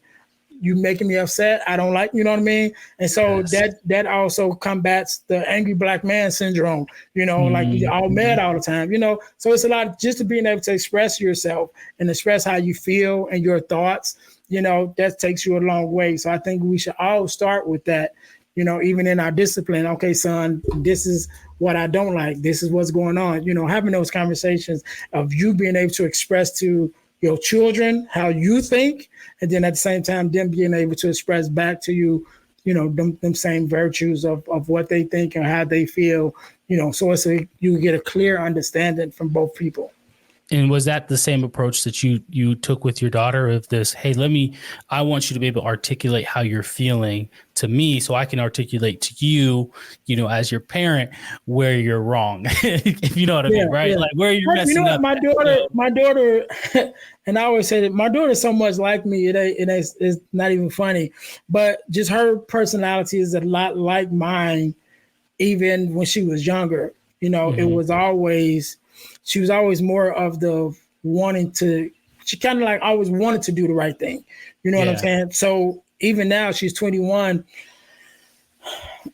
you making me upset. I don't like, you know what I mean? And so that also combats the angry Black man syndrome, like you're all mad all the time, So it's a lot just to being able to express yourself and express how you feel and your thoughts, that takes you a long way. So I think we should all start with that. Even in our discipline, okay, son, this is what I don't like. This is what's going on. Having those conversations of you being able to express to your children how you think, and then at the same time, them being able to express back to you, them same virtues of what they think and how they feel, so you get a clear understanding from both people. And was that the same approach that you took with your daughter of this? Hey, I want you to be able to articulate how you're feeling to me so I can articulate to you, as your parent, where you're wrong. If you know what I mean, right? Yeah. Like where you're messing up. My daughter, and I always say that my daughter is so much like me. It's not even funny, but just her personality is a lot like mine. Even when she was younger, it was always. She was always more of the she kind of like always wanted to do the right thing. You know what I'm saying? So even now she's 21.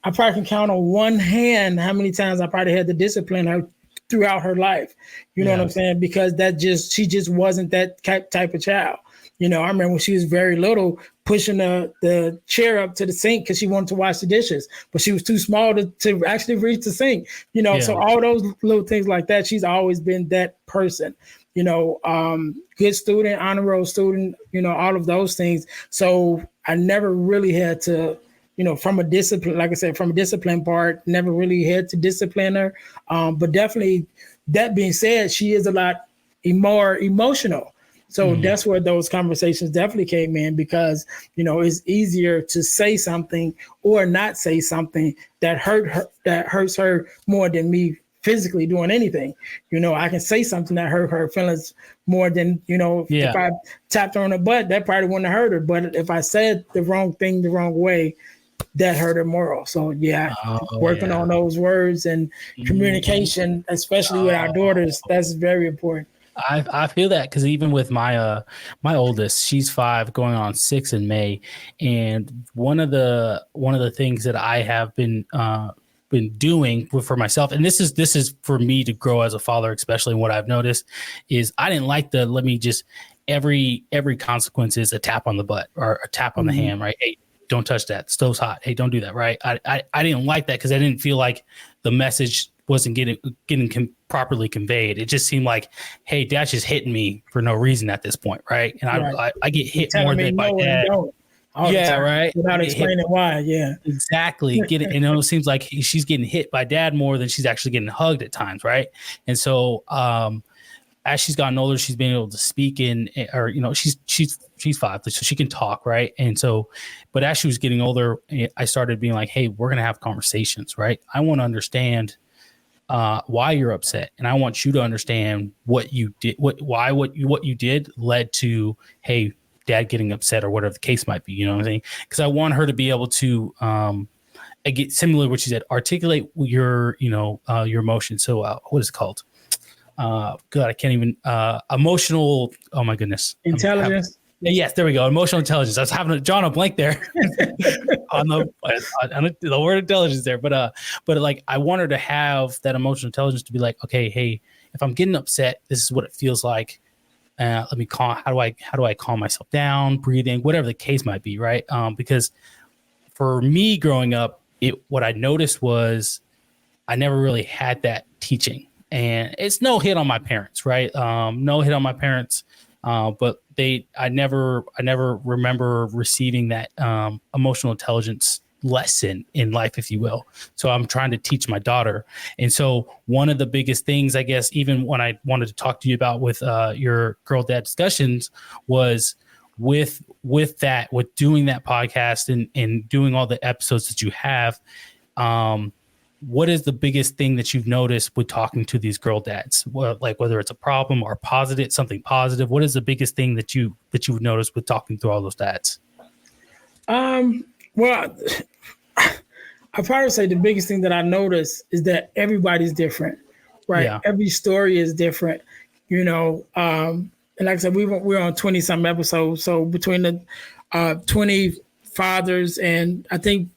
I probably can count on one hand how many times I probably had to discipline her throughout her life. You know what I'm saying? Because she just wasn't that type of child. I remember when she was very little, pushing the chair up to the sink because she wanted to wash the dishes, but she was too small to actually reach the sink. So all those little things like that, she's always been that person. Good student, honor roll student, all of those things. So I never really had to, from a discipline, like I said, from a discipline part, never really had to discipline her. But definitely, that being said, she is a lot more emotional. So that's where those conversations definitely came in because, it's easier to say something or not say something that hurts her more than me physically doing anything. I can say something that hurt her feelings more than, if I tapped her on the butt, that probably wouldn't have hurt her. But if I said the wrong thing the wrong way, that hurt her more. So working on those words and communication, especially with our daughters, that's very important. I feel that, because even with my oldest, she's 5 going on 6 in May, and one of the things that I have been doing for myself, and this is for me to grow as a father, especially what I've noticed is I didn't like the let me just every consequence is a tap on the butt or a tap on the hand, right? Hey, don't touch that. Stove's hot. Hey, don't do that, right? I didn't like that because I didn't feel like the message wasn't getting properly conveyed. It just seemed like, hey, Dad's just hitting me for no reason at this point, right? And I get hit more than my dad. Yeah, right. Without explaining why. Yeah, exactly. Get it. And it seems like she's getting hit by Dad more than she's actually getting hugged at times, right? And so, as she's gotten older, she's been able to speak she's 5, so she can talk, right? And so, but as she was getting older, I started being like, hey, we're gonna have conversations, right? I want to understand why you're upset, and I want you to understand what you did, what you did led to, hey, Dad getting upset or whatever the case might be. You know what I'm saying? Because I want her to be able to get similar to what she said, articulate your emotions. So what is it called? God, I can't even emotional. Oh my goodness, intelligence. Yes, there we go. Emotional intelligence. I was having a blank there on the word intelligence there, but like I want her to have that emotional intelligence to be like, okay, hey, if I'm getting upset, this is what it feels like. Let me calm. How do I calm myself down? Breathing, whatever the case might be, right? Because for me growing up, what I noticed was I never really had that teaching, and it's no hit on my parents, right? No hit on my parents, but I never remember receiving that emotional intelligence lesson in life, if you will. So I'm trying to teach my daughter. And so one of the biggest things, I guess, even when I wanted to talk to you about with your girl dad discussions was with doing that podcast and doing all the episodes that you have, what is the biggest thing that you've noticed with talking to these girl dads? Well, like whether it's a problem or something positive, what is the biggest thing that you've noticed with talking through all those dads? Well, I probably say the biggest thing that I noticed is that everybody's different, right? Yeah. Every story is different, and like I said, we're on 20 some episodes. So between the 20 fathers, and I think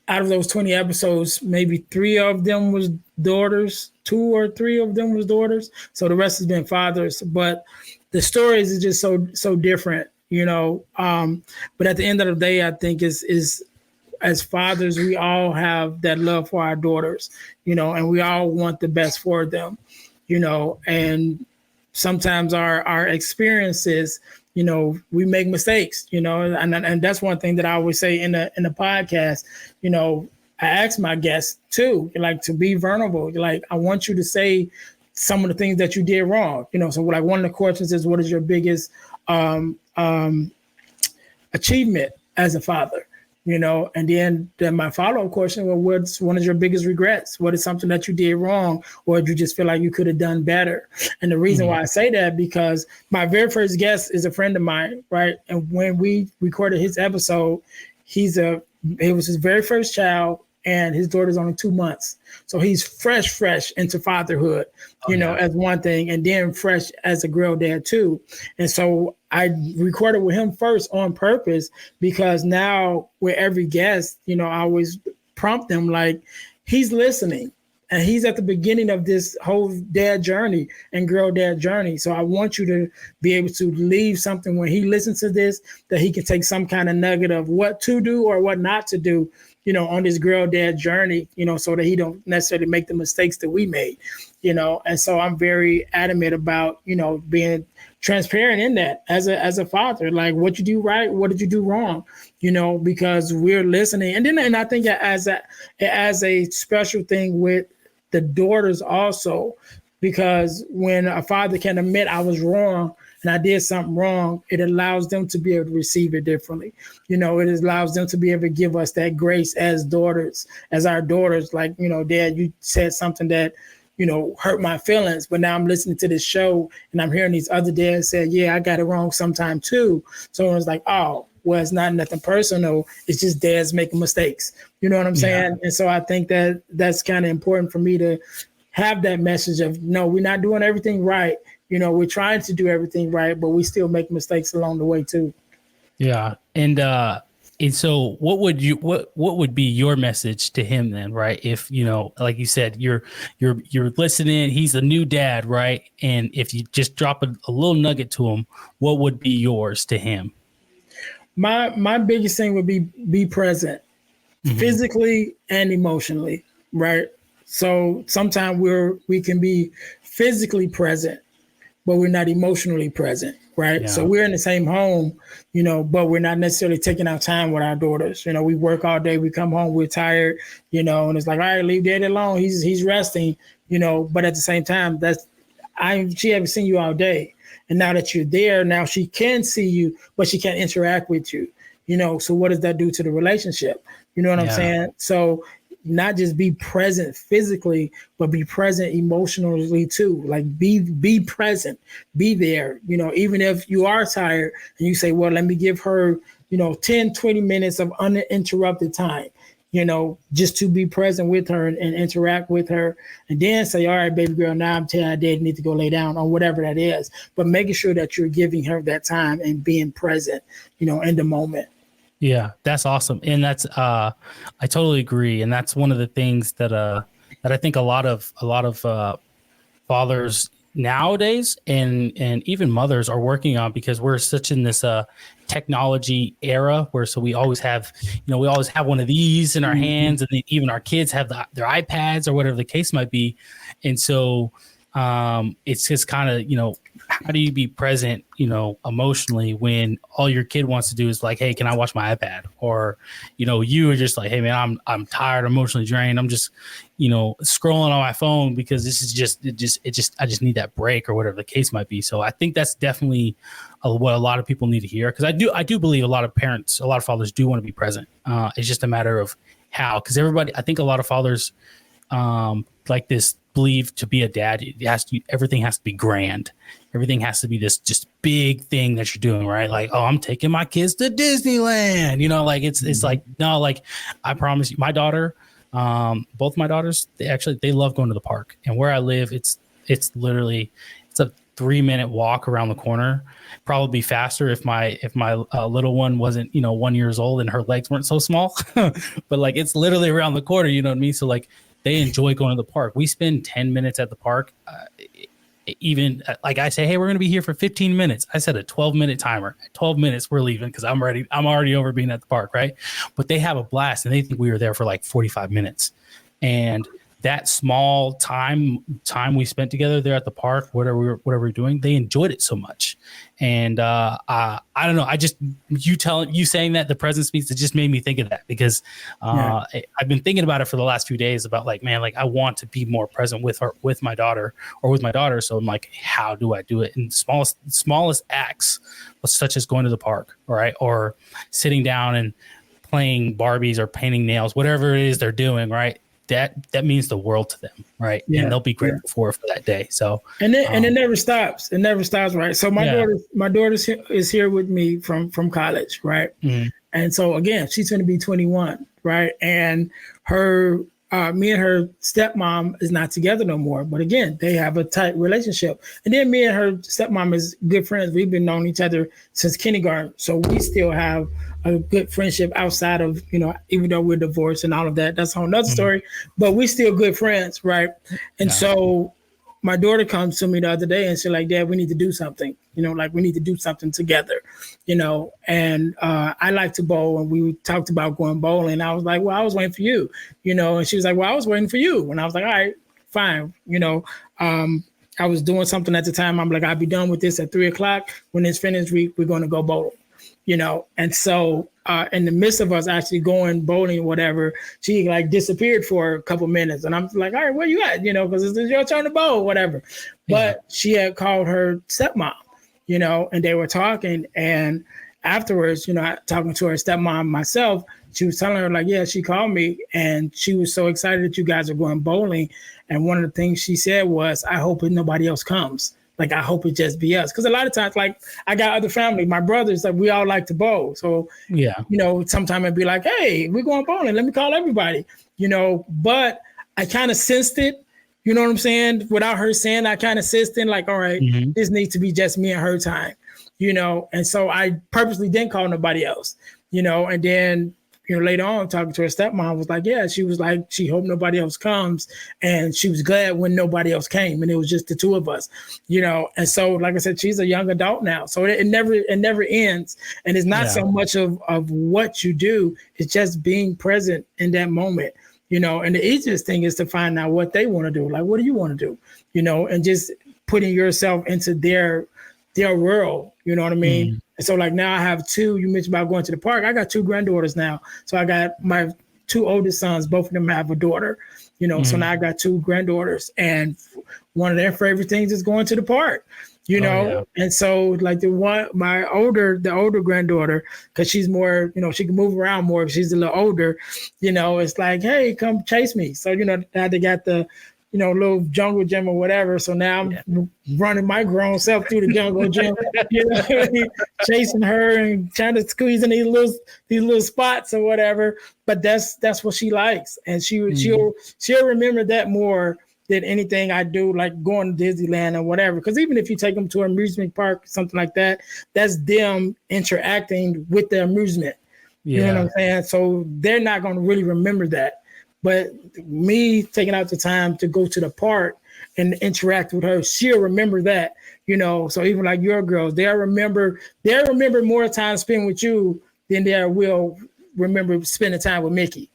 out of those 20 episodes, maybe 3 of them was daughters, 2 or 3 of them was daughters. So the rest has been fathers, but the stories is just so different, but at the end of the day, I think is as fathers, we all have that love for our daughters, and we all want the best for them, and sometimes our experiences, we make mistakes, and that's one thing that I always say in the podcast, I ask my guests too, like to be vulnerable. Like, I want you to say some of the things that you did wrong, so like one of the questions is, what is your biggest achievement as a father? And then my follow-up question, well, what's one of your biggest regrets? What is something that you did wrong, or do you just feel like you could have done better? And the reason why I say that, because my very first guest is a friend of mine, right? And when we recorded his episode, it was his very first child, and his daughter's only 2 months. So he's fresh into fatherhood, as one thing, and then fresh as a girl dad too. And so I recorded with him first on purpose, because now with every guest, I always prompt them, like, he's listening and he's at the beginning of this whole dad journey and girl dad journey. So I want you to be able to leave something when he listens to this, that he can take some kind of nugget of what to do or what not to do, on this girl dad journey, so that he don't necessarily make the mistakes that we made, and so I'm very adamant about, being transparent in that as a father, like what you do right, what did you do wrong, because we're listening. And I think as a special thing with the daughters also, because when a father can admit I was wrong and I did something wrong, it allows them to be able to receive it differently. It allows them to be able to give us that grace as daughters, as our daughters. Like, Dad, you said something that, hurt my feelings, but now I'm listening to this show and I'm hearing these other dads say, yeah, I got it wrong sometime too. So it was like, oh, well, it's not nothing personal. It's just dads making mistakes. You know what I'm saying? And so I think that that's kind of important for me to have that message of, no, we're not doing everything right. We're trying to do everything right, but we still make mistakes along the way too. Yeah. And so what would be your message to him then, right? If, like you said, you're listening, he's a new dad, right? And if you just drop a little nugget to him, what would be yours to him? My biggest thing would be present, physically and emotionally, right? So sometimes we can be physically present, but we're not emotionally present, right? Yeah. So we're in the same home, but we're not necessarily taking our time with our daughters. We work all day, we come home, we're tired, and it's like, all right, leave Daddy alone. He's resting, but at the same time, she hasn't seen you all day. And now that you're there, now she can see you, but she can't interact with you, so what does that do to the relationship? You know what I'm saying? So not just be present physically, but be present emotionally too. Like be present, be there, even if you are tired and you say, well, let me give her, 10, 20 minutes of uninterrupted time, just to be present with her and interact with her, and then say, all right, baby girl, now I'm telling her Dad need to go lay down or whatever that is, but making sure that you're giving her that time and being present, in the moment. Yeah, that's awesome. And that's, I totally agree. And that's one of the things that I think a lot of fathers nowadays and even mothers are working on, because we're such in this technology era where, so we always have one of these in our hands, and then even our kids have their iPads or whatever the case might be. And so it's just kind of, how do you be present, emotionally when all your kid wants to do is like, hey, can I watch my iPad? Or, you are just like, hey man, I'm tired, emotionally drained. I'm just, scrolling on my phone because this is I just need that break, or whatever the case might be. So I think that's definitely what a lot of people need to hear. Cause I do believe a lot of fathers do want to be present. It's just a matter of how, cause I think a lot of fathers, like this, believe to be a dad, everything has to be grand. Everything has to be this just big thing that you're doing, right? Like, oh, I'm taking my kids to Disneyland. Like it's like, no, like I promise you, my daughter, both my daughters, they love going to the park. And where I live, it's literally a 3-minute walk around the corner. Probably faster if my little one wasn't 1 year old and her legs weren't so small. But like it's literally around the corner. You know what I mean? So like they enjoy going to the park. We spend 10 minutes at the park. Even like I say, hey, we're going to be here for 15 minutes. I set a 12-minute timer. At 12 minutes, we're leaving because I'm already over being at the park, right? But they have a blast, and they think we were there for like 45 minutes. And that small time we spent together there at the park, whatever we're doing, they enjoyed it so much. And I don't know. You saying that, the present speaks, it just made me think of that, because I've been thinking about it for the last few days about like, man, like I want to be more present with my daughter. So I'm like, how do I do it? And smallest acts, such as going to the park, right? Or sitting down and playing Barbies or painting nails, whatever it is they're doing, right? That means the world to them, right? Yeah, and they'll be grateful for that day. So and it never stops. It never stops, right? So my daughter is here with me from college, right? Mm-hmm. And so again, she's going to be 21, right? And me and her stepmom is not together no more. But again, they have a tight relationship. And then me and her stepmom is good friends. We've been knowing each other since kindergarten. So we still have a good friendship outside of, even though we're divorced and all of that. That's a whole nother story. But we still good friends, right? And so my daughter comes to me the other day and she's like, Dad, we need to do something. We need to do something together, and I like to bowl, and we talked about going bowling. I was like, well, I was waiting for you, and she was like, well, I was waiting for you. And I was like, all right, fine. I was doing something at the time. I'm like, I'll be done with this at 3:00. When it's finished, we're going to go bowling, And so in the midst of us actually going bowling or whatever, she like disappeared for a couple minutes. And I'm like, all right, where you at? Because it's your turn to bowl, whatever. But she had called her stepmom. and they were talking. And afterwards, talking to her stepmom myself, she was telling her like, yeah, she called me and she was so excited that you guys are going bowling. And one of the things she said was, I hope nobody else comes. Like, I hope it just be us. Because a lot of times, like, I got other family, my brothers, like, we all like to bowl. So, sometimes I'd be like, hey, we're going bowling. Let me call everybody, But I kind of sensed it, you know what I'm saying? Without her saying, I kind of sensed it, like, all right, this needs to be just me and her time, And so I purposely didn't call nobody else, And then, later on, talking to her stepmom was like, yeah, she was like, she hoped nobody else comes. And she was glad when nobody else came and it was just the two of us, And so, like I said, she's a young adult now. So it never ends. And it's not so much of what you do. It's just being present in that moment, And the easiest thing is to find out what they want to do. Like, what do you want to do? And just putting yourself into their world, you know what I mean? And so like now I have two, you mentioned about going to the park. I got two granddaughters now. So I got my two oldest sons, both of them have a daughter, So now I got two granddaughters and one of their favorite things is going to the park, And so like the older granddaughter, cause she's more, she can move around more. She's a little older, it's like, hey, come chase me. So, now they got the, little jungle gym or whatever. So now I'm running my grown self through the jungle gym, chasing her and trying to squeeze in these little spots or whatever. But that's what she likes, and she'll remember that more than anything I do, like going to Disneyland or whatever. Because even if you take them to an amusement park, something like that, that's them interacting with the amusement. You know what I'm saying? So they're not going to really remember that. But me taking out the time to go to the park and interact with her, she'll remember that, So even like your girls, they'll remember more time spent with you than they will remember spending time with Mickey.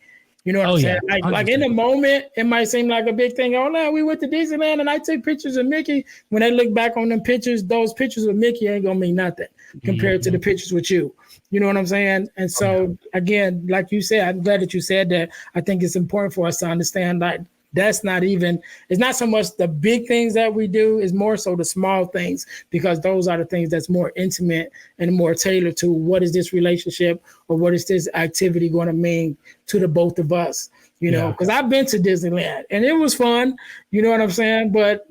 You know what I'm saying? Like in the moment, it might seem like a big thing. Oh no, we went to Disneyland and I took pictures of Mickey. When they look back on them pictures, those pictures of Mickey ain't gonna mean nothing compared to the pictures with you. You know what I'm saying? And so again, like you said, I'm glad that you said that. I think it's important for us to understand that it's not so much the big things that we do, it's more so the small things, because those are the things that's more intimate and more tailored to what is this relationship or what is this activity going to mean to the both of us, because I've been to Disneyland and it was fun, you know what I'm saying? But,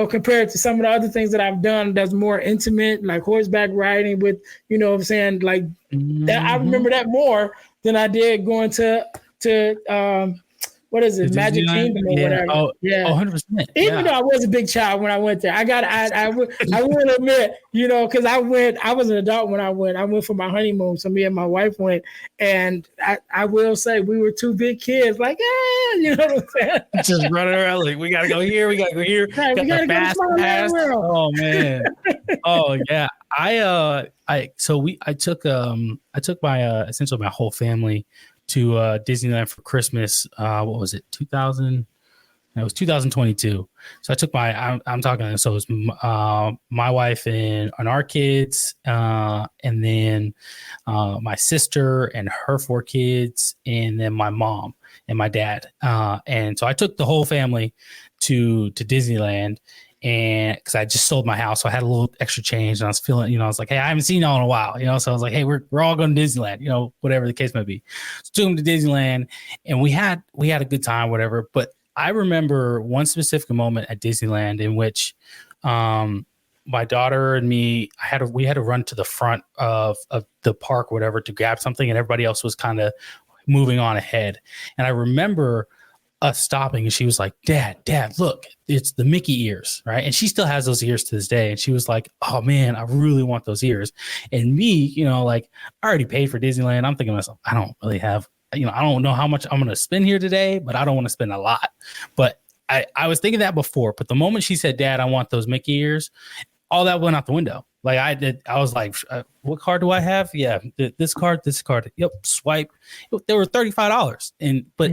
compared to some of the other things that I've done that's more intimate, like horseback riding with, you know what I'm saying? Like that, I remember that more than I did going to what is it, Magic Kingdom or whatever? Oh, 100%. Even though I was a big child when I went there, I will admit, because I was an adult when I went for my honeymoon. So me and my wife went, and I will say we were two big kids, like, you know what I'm saying? Just running around like, we got to go here, we got to go here. Right, we got to go to Small Land World. Oh man. Oh yeah. I took my essentially my whole family to Disneyland for Christmas. What was it? 2000? It was 2022. So I took I'm talking. So it was my wife and our kids, and then my sister and her 4 kids, and then my mom and my dad. And so I took the whole family to Disneyland. And because I just sold my house, so I had a little extra change, and I was feeling, I was like, hey, I haven't seen y'all in a while, so I was like, hey, we're all going to Disneyland, whatever the case might be. So took them to Disneyland, and we had a good time, whatever. But I remember one specific moment at Disneyland in which my daughter and me, we had to run to the front of the park, whatever, to grab something, and everybody else was kind of moving on ahead. And I remember us stopping, and she was like, Dad, look, it's the Mickey ears, right? And she still has those ears to this day. And she was like, oh man, I really want those ears. And me, like, I already paid for Disneyland. I'm thinking to myself, I don't really have, I don't know how much I'm going to spend here today, but I don't want to spend a lot. But I was thinking that before. But the moment she said, Dad, I want those Mickey ears, all that went out the window. Like I was like, what card do I have? Yeah, this card. Yep, swipe. They were $35, but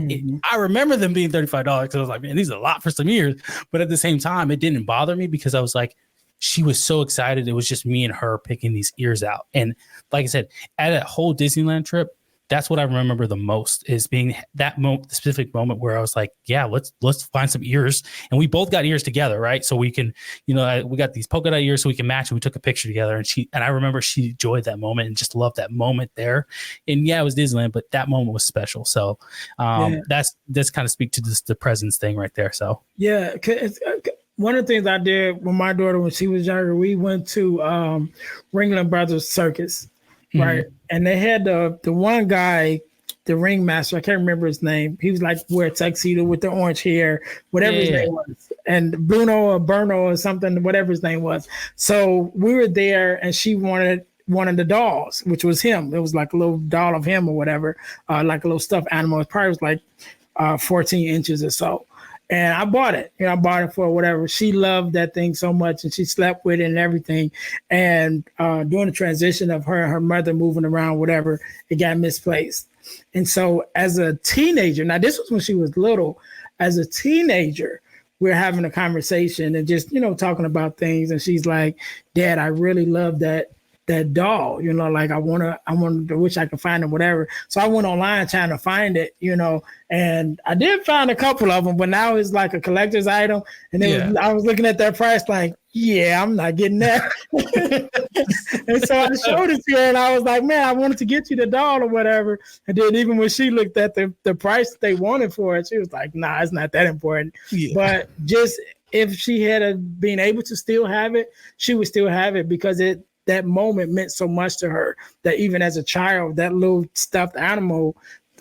I remember them being $35 because I was like, man, these are a lot for some years. But at the same time, it didn't bother me because I was like, she was so excited. It was just me and her picking these ears out. And like I said, at a whole Disneyland trip, that's what I remember the most, is being that specific moment where I was like, yeah, let's find some ears. And we both got ears together, right? So we can, we got these polka dot ears so we can match, and we took a picture together, and I remember she enjoyed that moment and just loved that moment there. And yeah, it was Disneyland, but that moment was special. So that's kind of speak to the presence thing right there. So yeah. One of the things I did with my daughter when she was younger, we went to Ringling Brothers Circus, right? Mm-hmm. And they had the one guy, the ringmaster, I can't remember his name. He was like wear a tuxedo with the orange hair, whatever his name was. And Bruno or Berno or something, whatever his name was. So we were there, and she wanted one of the dolls, which was him. It was like a little doll of him or whatever, like a little stuffed animal. It probably was like 14 inches or so. And I bought it. I bought it for whatever. She loved that thing so much, and she slept with it and everything. And during the transition of her and her mother moving around, whatever, it got misplaced. And so as a teenager, now this was when she was little, as a teenager, we're having a conversation and just, talking about things. And she's like, Dad, I really love that doll, like I wish I could find it, whatever. So I went online trying to find it, and I did find a couple of them, but now it's like a collector's item. And I was looking at that price like, yeah, I'm not getting that. And so I showed it to her, and I was like, man, I wanted to get you the doll or whatever. And then even when she looked at the price that they wanted for it, she was like, nah, it's not that important. Yeah. But just if she had been able to still have it, she would still have it, because that moment meant so much to her, that even as a child, that little stuffed animal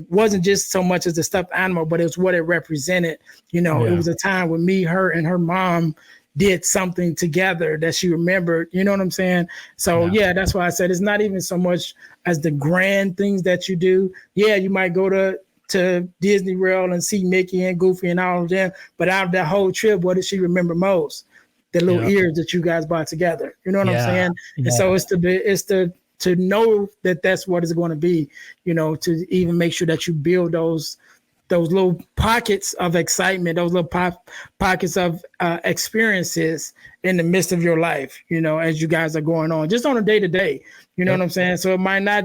wasn't just so much as a stuffed animal, but it was what it represented. It was a time when me, her, and her mom did something together that she remembered. You know what I'm saying? So that's why I said it's not even so much as the grand things that you do. Yeah, you might go to Disney World and see Mickey and Goofy and all of them, but out of that whole trip, what did she remember most? The little ears that you guys bought together. You know what I'm saying? And so it's to know that that's what it's going to be, to even make sure that you build those little pockets of excitement, those little pockets of experiences in the midst of your life, as you guys are going on, just on a day to day, you know what I'm saying? So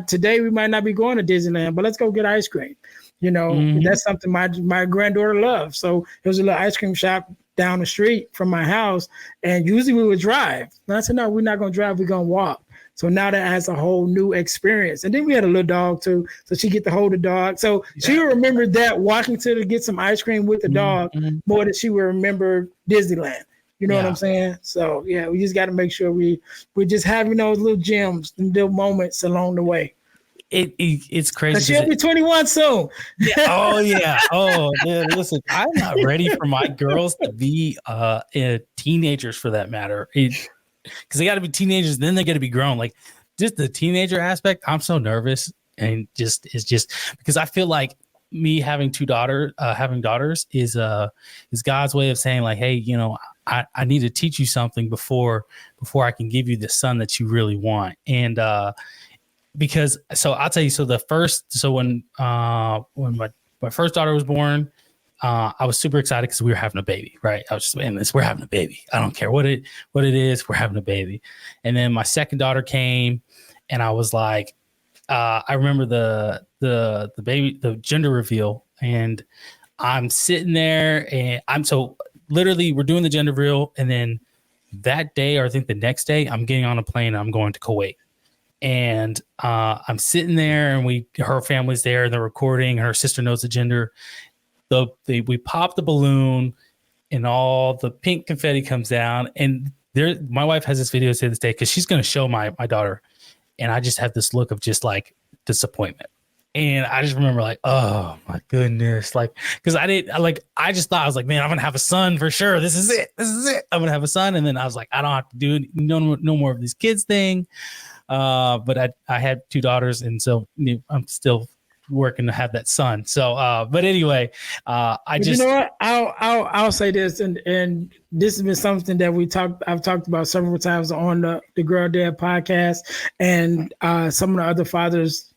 today we might not be going to Disneyland, but let's go get ice cream. That's something my granddaughter loves. So it was a little ice cream shop down the street from my house, and usually we would drive. And I said, no, we're not going to drive. We're going to walk. So now that has a whole new experience. And then we had a little dog too, so she get to hold the dog. So she would remember that walking to get some ice cream with the dog more than she would remember Disneyland. You know what I'm saying? So we just got to make sure we just having those little gems and little moments along the way. It's crazy. She'll be 21 soon. Oh yeah. Oh man, listen, I'm not ready for my girls to be teenagers, for that matter. Because they got to be teenagers, then they got to be grown. Like just the teenager aspect, I'm so nervous, and it's just because I feel like me having having daughters is God's way of saying like, hey, I need to teach you something before I can give you the son that you really want. And because I'll tell you, when my first daughter was born, I was super excited because we were having a baby, right? I was just, man, we're having a baby. I don't care what it is, we're having a baby. And then my second daughter came, and I was like, I remember the baby, the gender reveal, and I'm sitting there, and literally we're doing the gender reveal, and then that day, or I think the next day, I'm getting on a plane and I'm going to Kuwait. And I'm sitting there, and her family's there, and they're recording. Her sister knows the gender. We pop the balloon, and all the pink confetti comes down. And my wife has this video to this day because she's going to show my daughter, and I just have this look of just like disappointment. And I just remember like, oh my goodness, like because I just thought, I was like, man, I'm gonna have a son for sure. This is it. I'm gonna have a son. And then I was like, I don't have to do no more of this kids thing. But I had two daughters, and so I'm still working to have that son. So, but anyway, you know what? I'll say this, and this has been something that I've talked about several times on the Girl Dad podcast, and some of the other fathers,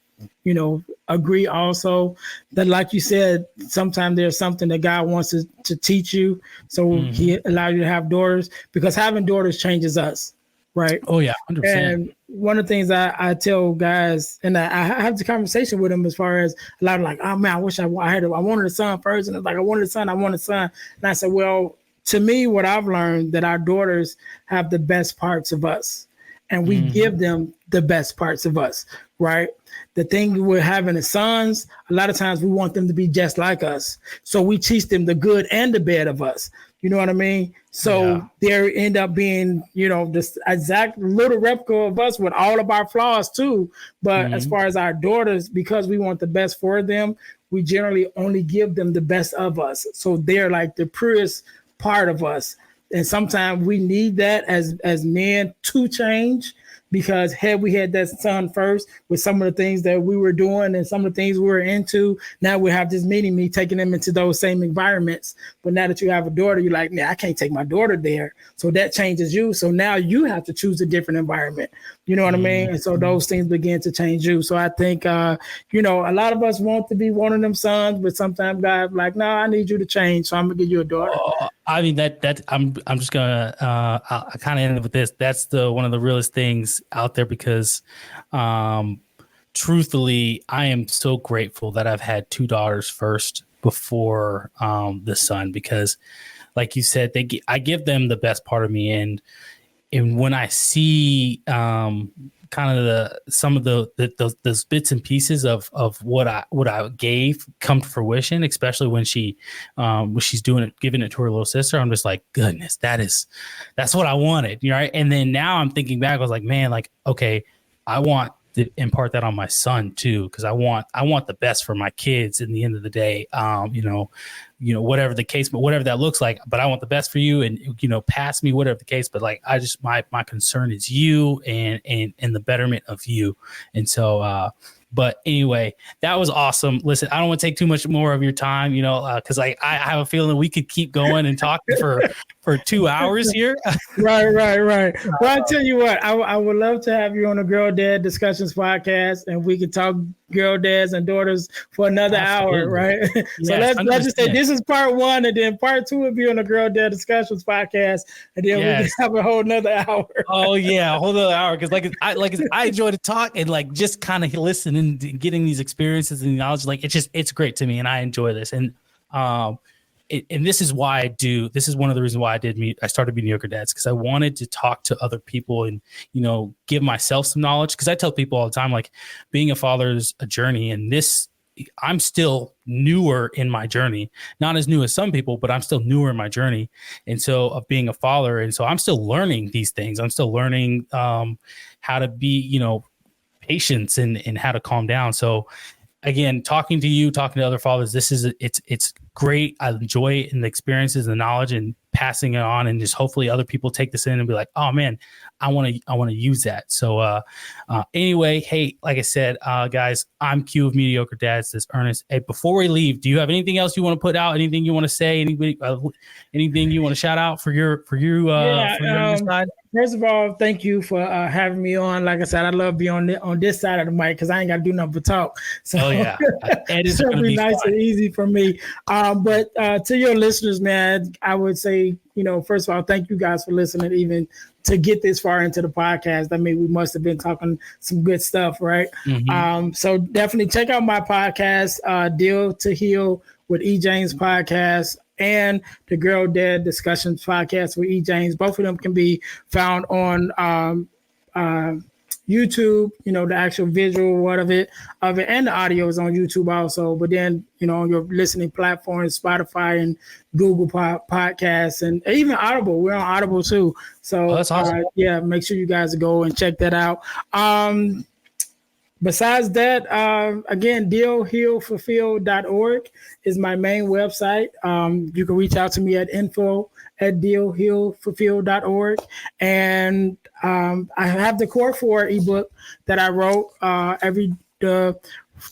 agree also that, like you said, sometimes there's something that God wants to teach you. So He allowed you to have daughters, because having daughters changes us. right? Oh yeah, 100%. And one of the things I tell guys, and I have the conversation with them as far as a lot of like, oh man, I wish I wanted a son first, and it's like I wanted a son, and I said, well, to me, what I've learned that our daughters have the best parts of us, and we give them the best parts of us, right? The thing with having the sons, a lot of times we want them to be just like us, so we teach them the good and the bad of us. You know what I mean? So they end up being, this exact little replica of us with all of our flaws too. But as far as our daughters, because we want the best for them, we generally only give them the best of us. So they're like the purest part of us. And sometimes we need that as men to change, because had we had that son first with some of the things that we were doing and some of the things we were into, now we have this mini me taking them into those same environments. But now that you have a daughter, you're like, nah, I can't take my daughter there. So that changes you. So now you have to choose a different environment. You know what I mean? And so those things begin to change you. So I think, a lot of us want to be one of them sons, but sometimes God's like, no, I need you to change. So I'm going to give you a daughter. I mean, I'm just gonna I kind of ended with this. That's one of the realest things out there, because truthfully, I am so grateful that I've had two daughters first before the son, because like you said, I give them the best part of me, and when I see kind of some of those bits and pieces of what I gave come to fruition, especially when she's giving it to her little sister, I'm just like, goodness, that's what I wanted, right? And then now I'm thinking back, I was like, man, like, okay, I want to impart that on my son too, because I want the best for my kids. In the end of the day, whatever the case, but whatever that looks like, but I want the best for you, and pass me whatever the case. But like, I just my concern is you and the betterment of you. And so but anyway, that was awesome. Listen, I don't want to take too much more of your time, because I have a feeling we could keep going and talking for 2 hours here. Right. Well, I'll tell you what, I would love to have you on the Girl Dad Discussions podcast, and we could talk girl dads and daughters for another hour, right? So Yes, let's just say this is part 1, and then part 2 will be on the Girl Dad Discussions podcast, and then we can have a whole nother hour. Oh yeah, a whole other hour, because I enjoy to talk and like just kind of listen and getting these experiences and knowledge. Like it's great to me, and I enjoy this. And and this is why I do. This is one of the reasons why I started Mediocre Dads, because I wanted to talk to other people and give myself some knowledge. Because I tell people all the time, like, being a father is a journey, and I'm still newer in my journey, not as new as some people, but I'm still newer in my journey. And so of being a father. And so I'm still learning these things. I'm still learning how to be, patience and how to calm down. So again, talking to other fathers, it's great. I enjoy it, and the experiences and the knowledge, and passing it on, and just hopefully other people take this in and be like, oh man, I want to use that. So anyway, hey, like I said, guys, I'm Q of Mediocre Dads. This is Earnest. Hey, before we leave, do you have anything else you want to put out? Anything you want to say? Anything you want to shout out for your side? First of all, thank you for having me on. Like I said, I love being on this side of the mic, because I ain't got to do nothing but talk. So it's going to be nice and easy for me. But to your listeners, man, I would say, first of all, thank you guys for listening, even to get this far into the podcast. I mean, we must have been talking some good stuff, right? Mm-hmm. So definitely check out my podcast, Deal to Heal with E. James podcast, and the Girl Dad Discussions podcast with E. James. Both of them can be found on YouTube, the actual visual of it, and the audio is on YouTube also. But then, on your listening platforms, Spotify and Google Podcasts, and even Audible. We're on Audible too. So that's awesome. Make sure you guys go and check that out. Besides that, again, dealhealfulfill.org is my main website. You can reach out to me at info@dealhealfulfill.org. And I have the Core 4 ebook that I wrote, the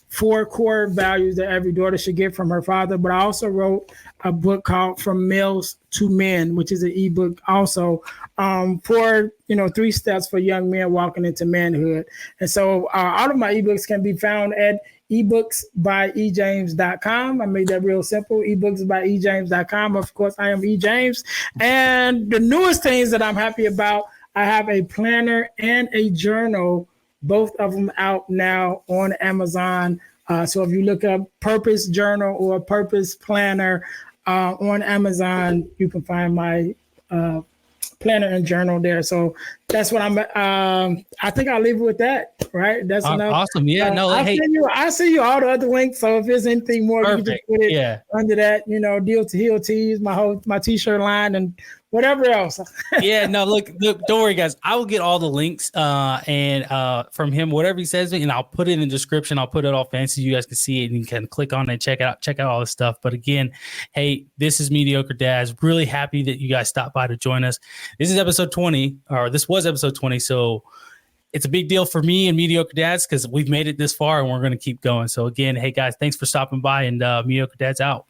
4 core values that every daughter should get from her father. But I also wrote a book called From Males to Men, which is an ebook also for 3 steps for young men walking into manhood. And so all of my ebooks can be found at ebooksbyejames.com. I made that real simple, ebooksbyejames.com. Of course, I am E. James. And the newest things that I'm happy about, I have a planner and a journal, both of them out now on Amazon. So if you look up Purpose Journal or Purpose Planner on Amazon, you can find my planner and journal there. So that's what I think I'll leave it with that, right? That's enough. Awesome. Yeah, no, I'll send you all the other links. So if there's anything more, you can just put it under that, Deal to Heal tees, my t-shirt line and whatever else. Yeah, no, look, don't worry, guys. I will get all the links and from him, whatever he says, and I'll put it in the description. I'll put it all fancy. You guys can see it and you can click on it, check out all this stuff. But again, hey, this is Mediocre Dads. Really happy that you guys stopped by to join us. This is episode 20, or this was episode 20. So it's a big deal for me and Mediocre Dads because we've made it this far and we're going to keep going. So again, hey guys, thanks for stopping by, and Mediocre Dads out.